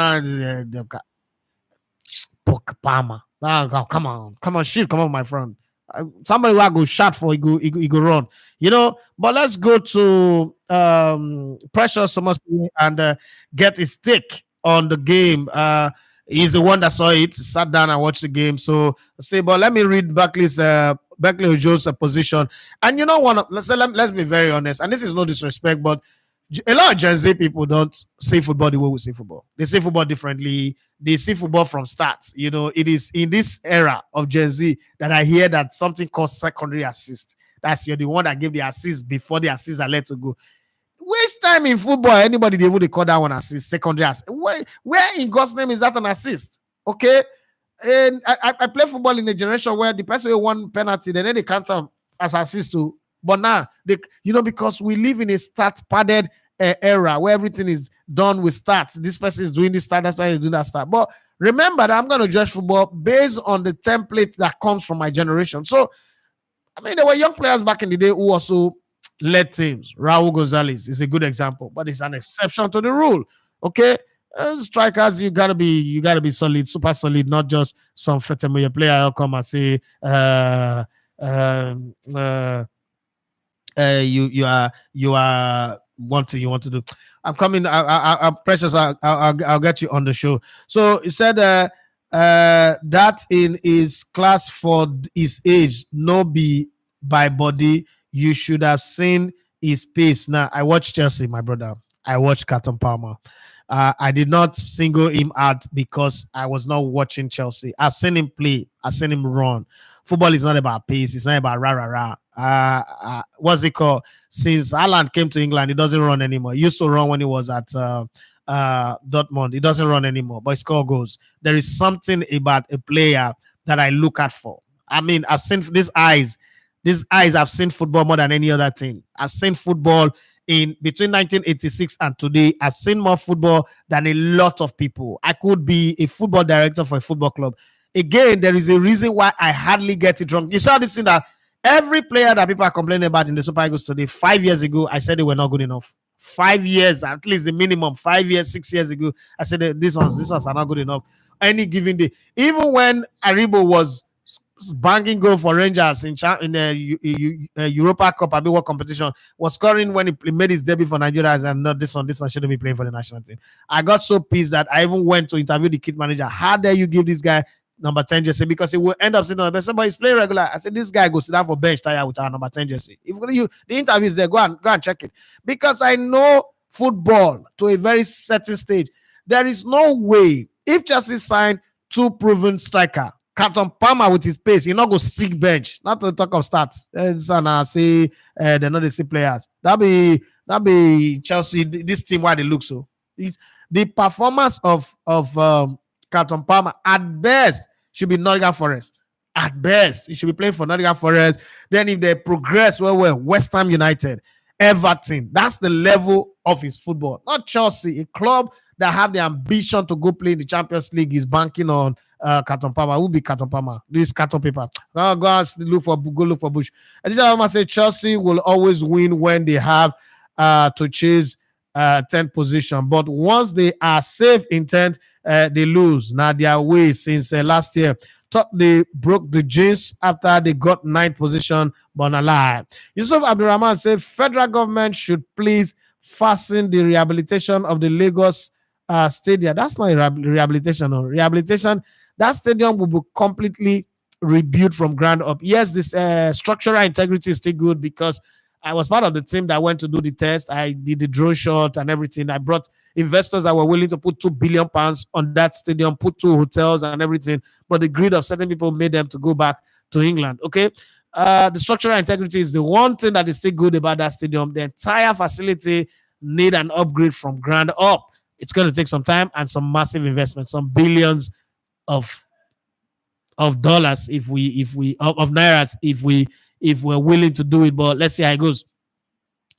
Palmer. Come on, shift, come on, my friend. Somebody who I go shot for, he go run. But let's go to Precious Thomas and get his take on the game. He's the one that saw it, sat down and watched the game. So say, but let me read Berkeley Ojo's position. And you know what? Let's be very honest. And this is no disrespect, but a lot of Gen Z people don't see football the way we see football. They see football differently. They see football from start. It is in this era of Gen Z that I hear that something called secondary assist. That's you're the one that gave the assist before the assists are let to go. Which time in football anybody they call that one assist, secondary assist? Where in God's name is that an assist? Okay. And I play football in a generation where the person who won penalty, then they count as assist to. But now, because we live in a stat padded era where everything is done with stats. This person is doing this stat, that person is doing that stat. But remember that I'm going to judge football based on the template that comes from my generation. So, I mean, there were young players back in the day who also led teams. Raul Gonzalez is a good example, but it's an exception to the rule. Okay. Strikers, you gotta be solid, super solid, not just some familiar player who'll come and say, you are one thing you want to do. I'm coming. I'm Precious. I'll get you on the show. So he said that in his class for his age, no be by body. You should have seen his pace. Now I watched Chelsea, my brother. I watched Carton Palmer. I did not single him out because I was not watching Chelsea. I've seen him play. I've seen him run. Football is not about pace. It's not about rah rah rah. What's it called? Since Haaland came to England, he doesn't run anymore. He used to run when he was at Dortmund. He doesn't run anymore, but he score goals. There is something about a player that I look at for. I mean, I've seen these eyes. These eyes have seen football more than any other thing. I've seen football in between 1986 and today. I've seen more football than a lot of people. I could be a football director for a football club. Again, there is a reason why I hardly get it wrong. You saw this thing that every player that people are complaining about in the Super Eagles today, 5 years ago, I said they were not good enough. 5 years, at least the minimum, 5 years, 6 years ago, I said that these ones are not good enough. Any given day, even when Aribo was banging goal for Rangers in the Europa Cup Abi World competition, was scoring when he made his debut for Nigeria, and not this one shouldn't be playing for the national team. I got so pissed that I even went to interview the kit manager. How dare you give this guy number 10 jersey? Because he will end up sitting on the bench. Somebody's playing regular. I said, this guy goes sit down for bench tire with our number 10 jersey. If you the interview is there, go and check it. Because I know football to a very certain stage. There is no way if Chelsea signed two proven striker, Captain Palmer with his pace, he not go stick bench. Not to talk of stats. And I say they're not the same players. That be Chelsea. This team why they look so. It's, the performance of Captain Palmer at best should be Nottingham Forest. At best, he should be playing for Nottingham Forest. Then if they progress well, West Ham United, Everton. That's the level of his football. Not Chelsea, a club that have the ambition to go play in the Champions League is banking on Carton Palmer. Who be Carton Palmer? This carton paper. Go look for Bush. And this I say Chelsea will always win when they have to chase 10th position. But once they are safe in 10th, they lose. Now their way since last year. Thought they broke the jinx after they got 9th position, but not lie. Yusuf Abdurrahman said federal government should please fasten the rehabilitation of the Lagos stadium. That's not a rehabilitation. No. Rehabilitation, that stadium will be completely rebuilt from ground up. Yes, this structural integrity is still good because I was part of the team that went to do the test. I did the drone shot and everything. I brought investors that were willing to put £2 billion on that stadium, put 2 hotels and everything. But the greed of certain people made them to go back to England. Okay. The structural integrity is the one thing that is still good about that stadium. The entire facility need an upgrade from ground up. It's going to take some time and some massive investment, some billions of dollars if we of nairas if we're willing to do it. But let's see how it goes.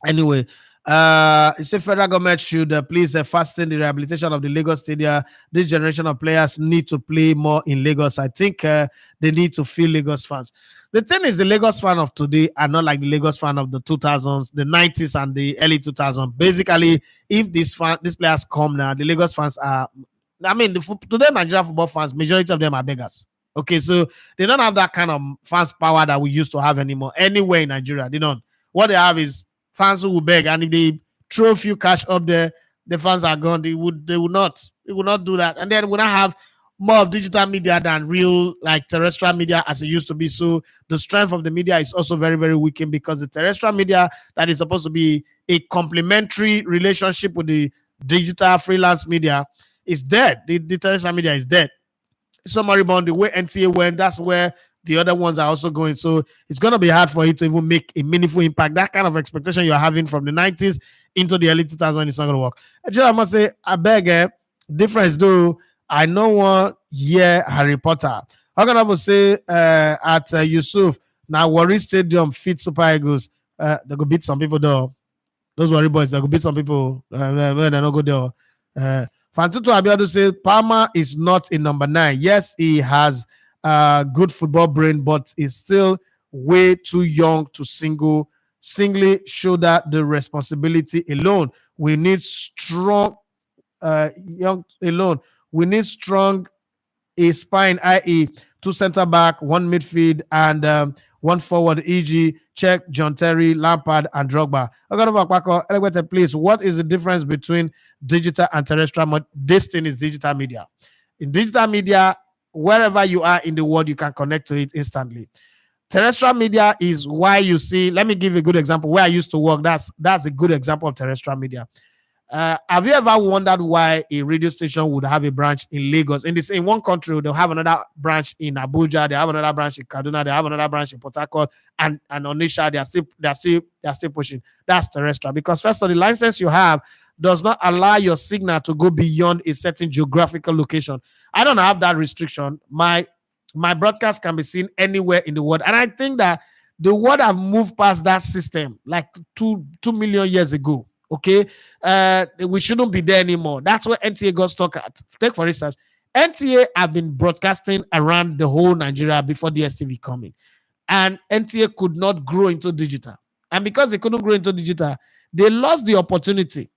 Anyway, it said federal government should please fasten the rehabilitation of the Lagos Stadium. This generation of players need to play more in Lagos. I think they need to feel Lagos fans. The thing is, the Lagos fan of today are not like the Lagos fan of the 2000s, the 90s, and the early 2000s. Basically, if these players come now, the Lagos fans are. I mean, today Nigerian football fans, majority of them are beggars. Okay, so they don't have that kind of fans power that we used to have anymore. Anywhere in Nigeria, they don't. What they have is fans who will beg, and if they throw a few cash up there, the fans are gone. They will not do that. And then we not have more of digital media than real like terrestrial media as it used to be. So the strength of the media is also very, very weakened because the terrestrial media that is supposed to be a complementary relationship with the digital freelance media is dead. The terrestrial media is dead. Summary bond the way NTA went, that's where the other ones are also going. So it's gonna be hard for you to even make a meaningful impact. That kind of expectation you're having from the 90s into the early 2000s is not gonna work. I must say, I beg difference though. I know one year Harry Potter. How can I say at Yusuf now Warri Stadium fit Super Eagles? They go beat some people though. Those worry boys that could beat some people when they not go there. Fantutu Abiadu says Palmer is not in number 9. Yes, he has good football brain, but he's still way too young to singly shoulder the responsibility alone. We need strong young alone. We need strong a spine, i.e., two center back, one midfield, and one forward, e.g., Czech, John Terry, Lampard, and Drogba. Please, what is the difference between digital and terrestrial? This thing is digital media. In digital media, wherever you are in the world, you can connect to it instantly. Terrestrial media is why you see. Let me give you a good example. Where I used to work, that's a good example of terrestrial media. Have you ever wondered why a radio station would have a branch in Lagos? In one country, they'll have another branch in Abuja, they have another branch in Kaduna, they have another branch in Port Harcourt, and Onisha. They're still pushing. That's terrestrial because first of all, the license you have does not allow your signal to go beyond a certain geographical location. I don't have that restriction. My broadcast can be seen anywhere in the world, and I think that the world have moved past that system like 2 million years ago. Okay, we shouldn't be there anymore. That's where NTA got stuck at. Take for instance, NTA have been broadcasting around the whole Nigeria before DSTV coming, and NTA could not grow into digital. And because they couldn't grow into digital, they lost the opportunity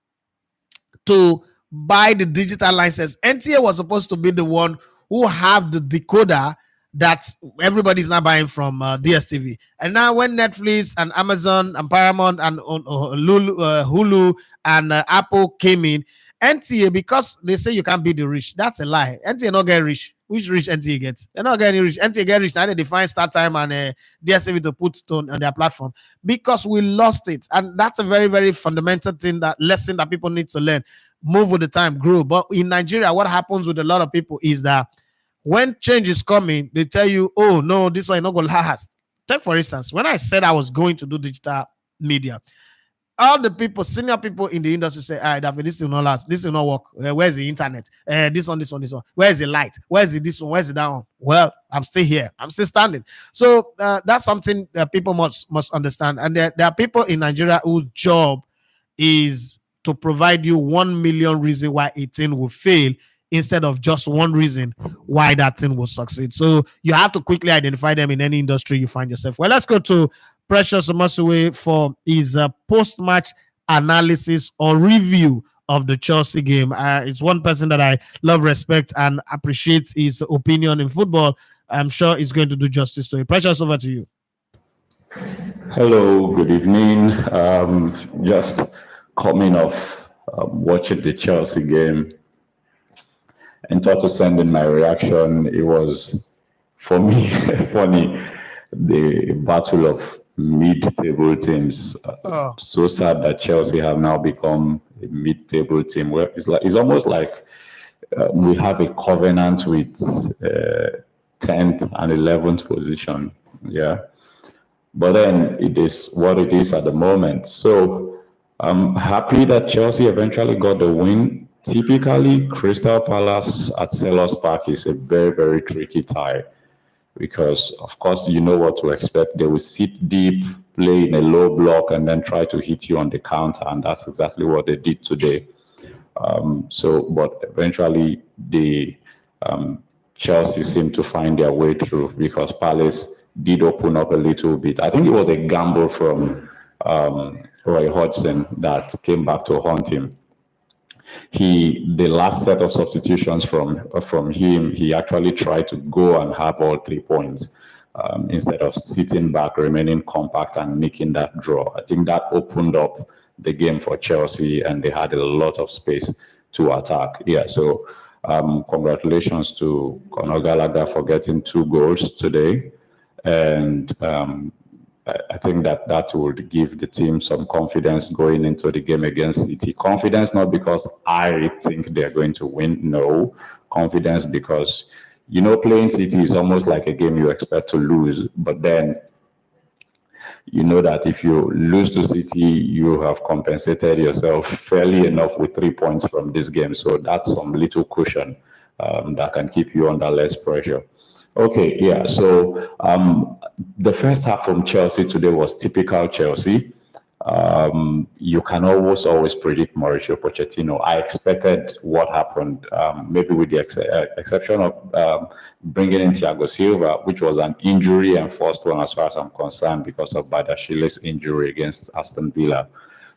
to buy the digital license. NTA was supposed to be the one who have the decoder that everybody's now buying from DSTV. And now when Netflix and Amazon and Paramount and Hulu and Apple came in, NTA, because they say you can't beat the rich, that's a lie. NTA not get rich. Which rich NTA gets? They're not getting rich. NTA get rich. Now they define start time and DSTV to put on their platform because we lost it. And that's a very, very fundamental lesson that people need to learn. Move with the time, grow. But in Nigeria, what happens with a lot of people is that when change is coming, they tell you, oh, no, this one is not going to last. Take, for instance, when I said I was going to do digital media, all the people, senior people in the industry say, all right, David, this will not last. This will not work. Where's the internet? This one. Where's the light? Where's the this one? Where's the that one? Well, I'm still here. I'm still standing. So that's something that people must understand. And there are people in Nigeria whose job is to provide you 1 million reasons why a thing will fail instead of just one reason why that thing will succeed. So you have to quickly identify them in any industry you find yourself. Well, let's go to Precious Omosuwe for his post-match analysis or review of the Chelsea game. It's one person that I love, respect, and appreciate his opinion in football. I'm sure he's going to do justice to it. Precious, over to you. Hello, good evening. Just coming off watching the Chelsea game and thought to send in my reaction. It was, for me, funny, the battle of mid-table teams. So sad that Chelsea have now become a mid-table team. Where it's almost like we have a covenant with 10th and 11th position. Yeah. But then it is what it is at the moment. So I'm happy that Chelsea eventually got the win. Typically, Crystal Palace at Selhurst Park is a very, very tricky tie because, of course, you know what to expect. They will sit deep, play in a low block, and then try to hit you on the counter, and that's exactly what they did today. But eventually, the Chelsea seemed to find their way through because Palace did open up a little bit. I think it was a gamble from Roy Hodgson that came back to haunt him. The last set of substitutions from him, he actually tried to go and have all 3 points instead of sitting back, remaining compact and making that draw. I think that opened up the game for Chelsea, and they had a lot of space to attack. Yeah, so congratulations to Conor Gallagher for getting 2 goals today, and I think that would give the team some confidence going into the game against City. Confidence not because I think they're going to win, no. Confidence because, playing City is almost like a game you expect to lose, but then you know that if you lose to City, you have compensated yourself fairly enough with 3 points from this game. So that's some little cushion that can keep you under less pressure. Okay, yeah. So the first half from Chelsea today was typical Chelsea. You can always predict Mauricio Pochettino. I expected what happened, maybe with the exception of bringing in Thiago Silva, which was an injury-enforced one as far as I'm concerned because of Badashile's injury against Aston Villa.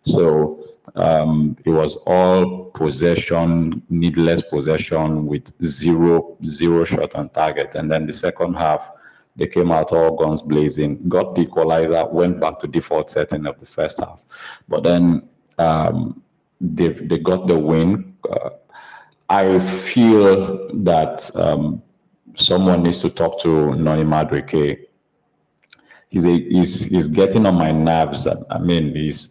So it was all possession, needless possession with zero shot on target. And then the second half, they came out all guns blazing, got the equalizer, went back to default setting of the first half. But then they got the win. I feel that someone needs to talk to Noni Madueke. He's getting on my nerves. I mean, he's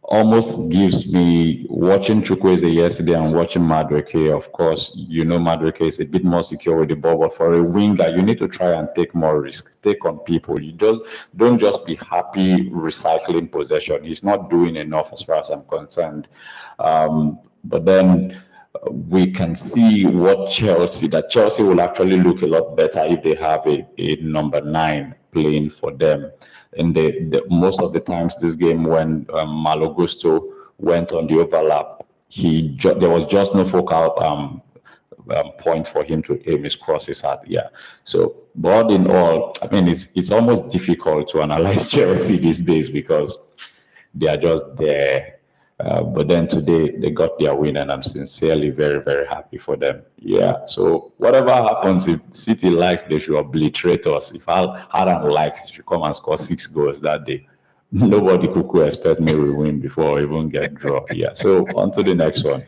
almost gives me watching Chukwueze yesterday and watching Madueke. Of course, Madueke is a bit more secure with the ball, but for a winger, you need to try and take more risk, take on people. You just don't just be happy recycling possession. He's not doing enough as far as I'm concerned. But then we can see that Chelsea will actually look a lot better if they have a number 9 playing for them. And most of the times this game when Malo Gusto went on the overlap, there was just no focal point for him to aim his crosses at. Yeah. So, but in all, I mean, it's almost difficult to analyze Chelsea these days because they are just there. But then today they got their win, and I'm sincerely very, very happy for them. Yeah. So whatever happens, if City like, they should obliterate us. If Haaland likes, he should come and score 6 goals that day. Nobody could expect me to win before I even get draw. Yeah. So on to the next one.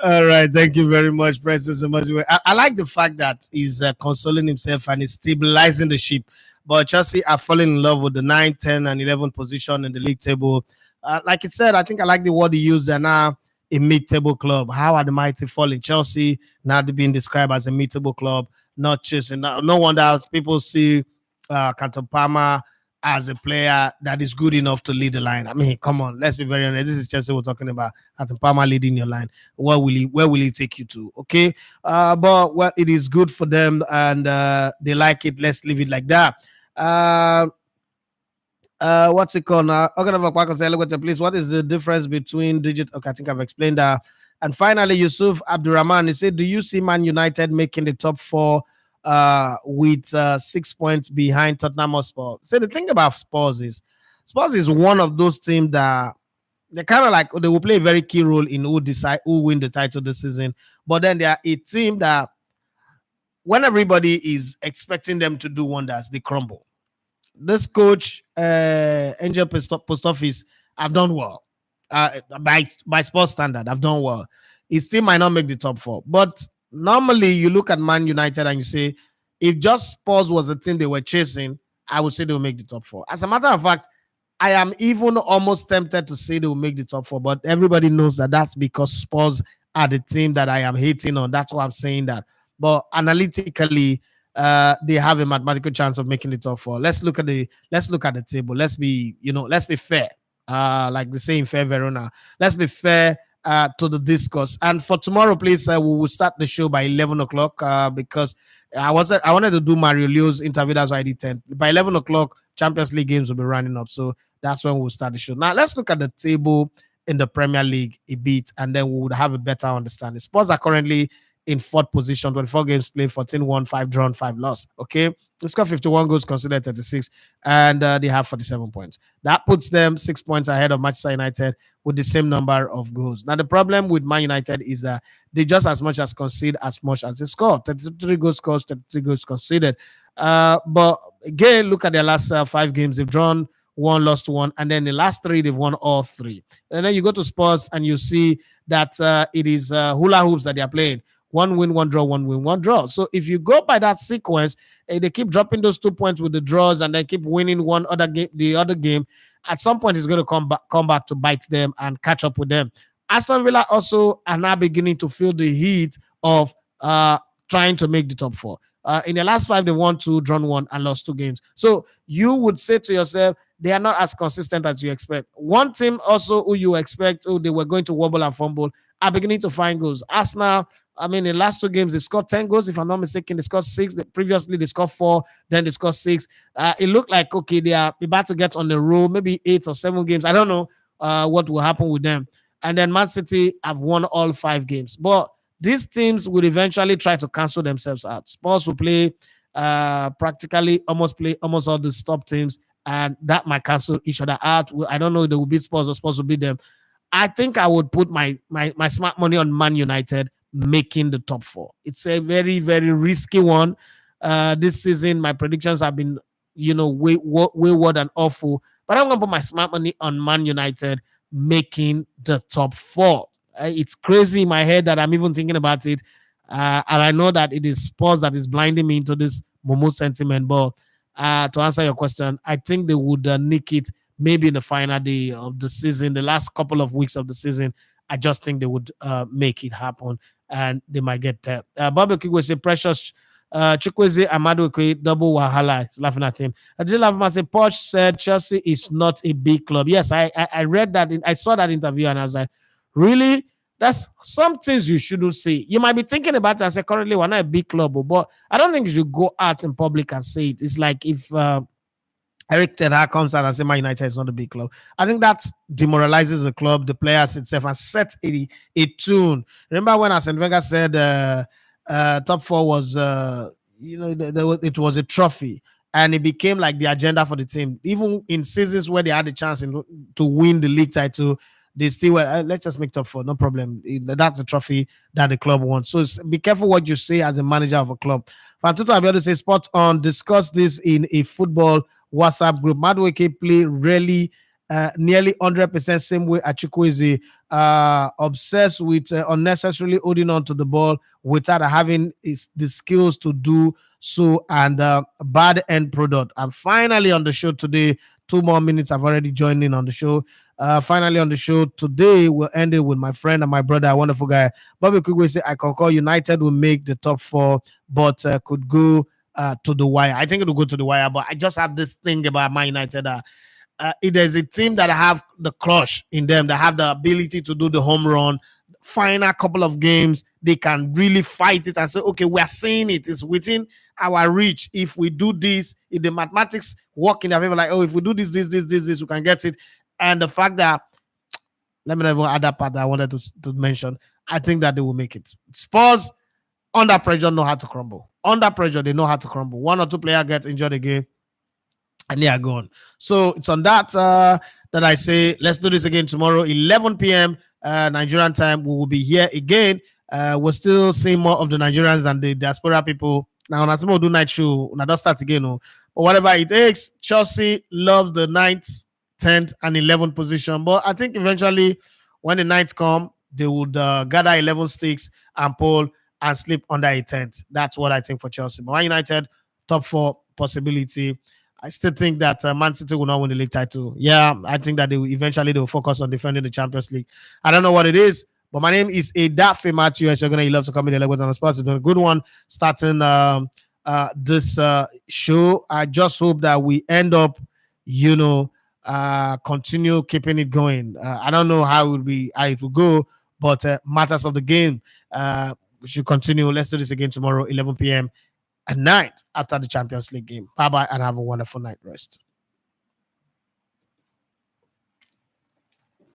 All right, thank you very much, President Somaziwe. I like the fact that he's consoling himself and he's stabilizing the ship. But Chelsea are falling in love with the 9, 10, and 11 position in the league table. Like it said, I think I like the word he used. They're now a mid-table club. How are the mighty falling? Chelsea now being described as a mid-table club, not chasing. No wonder people see Canton Palmer as a player that is good enough to lead the line. I mean, come on, let's be very honest. This is Chelsea we're talking about. Canton Palmer leading your line. Where will he take you to? Okay. But well, it is good for them and they like it. Let's leave it like that. What's it called now? Please, what is the difference between digit? Okay, I think I've explained that. And finally, Yusuf Abdurrahman, he said, do you see Man United making the top 4 with 6 points behind Tottenham Hotspur? So the thing about Spurs is one of those teams that they kind of like they will play a very key role in who win the title this season. But then they are a team that when everybody is expecting them to do wonders, they crumble. This coach, Angel Post Office, have done well. By sports standard, have done well. He still might not make the top 4. But normally you look at Man United and you say, if just Spurs was the team they were chasing, I would say they'll make the top 4. As a matter of fact, I am even almost tempted to say they will make the top 4, but everybody knows that that's because Spurs are the team that I am hating on. That's why I'm saying that. But analytically, they have a mathematical chance of making the top 4. Let's look at the table. Let's be fair. Like the saying fair Verona. Let's be fair to the discourse. And for tomorrow, please, we will start the show by 11 o'clock because I wanted to do Mario Leo's interview. That's why I did 10. By 11 o'clock, Champions League games will be running up. So that's when we'll start the show. Now let's look at the table in the Premier League a bit, and then we would have a better understanding. Spurs are currently in fourth position, 24 games played, 14 won, 5 drawn, 5 lost. Okay. They've got 51 goals considered, 36, and they have 47 points. That puts them 6 points ahead of Manchester United with the same number of goals. Now, the problem with Man United is that they just as much as concede as much as they score. 33 goals scored, 33 goals conceded. But again, look at their last 5 games. They've drawn one, lost one, and then the last 3, they've won all 3. And then you go to Spurs and you see that it is hula hoops that they are playing. 1 win, 1 draw, 1 win, 1 draw. So if you go by that sequence, they keep dropping those 2 points with the draws and they keep winning one other game, the other game. At some point, it's going to come back to bite them and catch up with them. Aston Villa also are now beginning to feel the heat of trying to make the top 4. In the last 5, they won 2, drawn 1, and lost 2 games. So you would say to yourself, they are not as consistent as you expect. One team also who you expect, they were going to wobble and fumble, are beginning to find goals. Arsenal, I mean, in the last 2 games, they scored 10 goals. If I'm not mistaken, they scored 6. Previously, they scored 4. Then they scored 6. It looked like, okay, they are about to get on the roll, maybe 8 or 7 games. I don't know what will happen with them. And then Man City have won all 5 games. But these teams will eventually try to cancel themselves out. Spurs will play practically almost all the top teams, and that might cancel each other out. I don't know if they will beat Spurs or Spurs will beat them. I think I would put my smart money on Man United making the top 4. It's a very, very risky one. This season, my predictions have been, wayward and awful. But I'm going to put my smart money on Man United making the top 4. It's crazy in my head that I'm even thinking about it. And I know that it is Spurs that is blinding me into this Momo sentiment. But to answer your question, I think they would nick it maybe in the final day of the season, the last couple of weeks of the season. I just think they would make it happen and they might get there. Bobby Kigwe say precious Chukwueze Amaduke double wahala. He's laughing at him. I did laugh. I say Poch said Chelsea is not a big club. Yes, I read that. I saw that interview and I was like, really? That's some things you shouldn't say. You might be thinking about it and say, currently we're not a big club, but I don't think you should go out in public and say it. It's like if Eric Ten Hag comes out and says Man United is not a big club. I think that demoralizes the club, the players itself, and sets a tune. Remember when Arsene Wenger said top 4 was, it was a trophy, and it became like the agenda for the team. Even in seasons where they had the chance to win the league title, they still were, let's just make top 4, no problem. That's a trophy that the club wants. So be careful what you say as a manager of a club. Fantuto Abiodun says, spot on, discuss this in a football WhatsApp group. Madueke play really nearly 100% same way Chukwueze, obsessed with unnecessarily holding on to the ball without having the skills to do so, and bad end product. And finally on the show today, 2 more minutes, I've already joined in on the show. Finally on the show today, we'll end it with my friend and my brother, a wonderful guy, Bobby Kugwe. Say, I concur, United will make the top 4, but could go to the wire. I think it will go to the wire, but I just have this thing about Man United. It is a team that have the crush in them, that have the ability to do the home run. Final couple of games, they can really fight it and say, okay, we are seeing it. It's within our reach. If we do this, if the mathematics work in their favor, like, oh, if we do this, we can get it. And the fact that, let me not even add that part that I wanted to mention, I think that they will make it. Spurs, under pressure, know how to crumble. Under pressure, they know how to crumble. 1 or 2 players get injured again, and they are gone. So it's on that that I say, let's do this again tomorrow, 11 p.m. Nigerian time. We will be here again. We're still seeing more of the Nigerians than the diaspora people. Now, Nasimo will do night show. Now, don't start again. But whatever it takes, Chelsea loves the 9th, 10th, and 11th position. But I think eventually, when the 9th come, they would gather 11 sticks and pull and sleep under a tent. That's what I think for Chelsea. But Man United, top 4 possibility. I still think that Man City will not win the league title. Yeah, I think that they will focus on defending the Champions League. I don't know what it is, but my name is Adafe Matthew. As you're gonna love to come in the Lagos on the Sports. It's been a good one starting this show. I just hope that we end up, continue keeping it going. I don't know how it will go, But matters of the game, we should continue. Let's do this again tomorrow, 11 p.m. at night after the Champions League game. Bye bye, and have a wonderful night rest.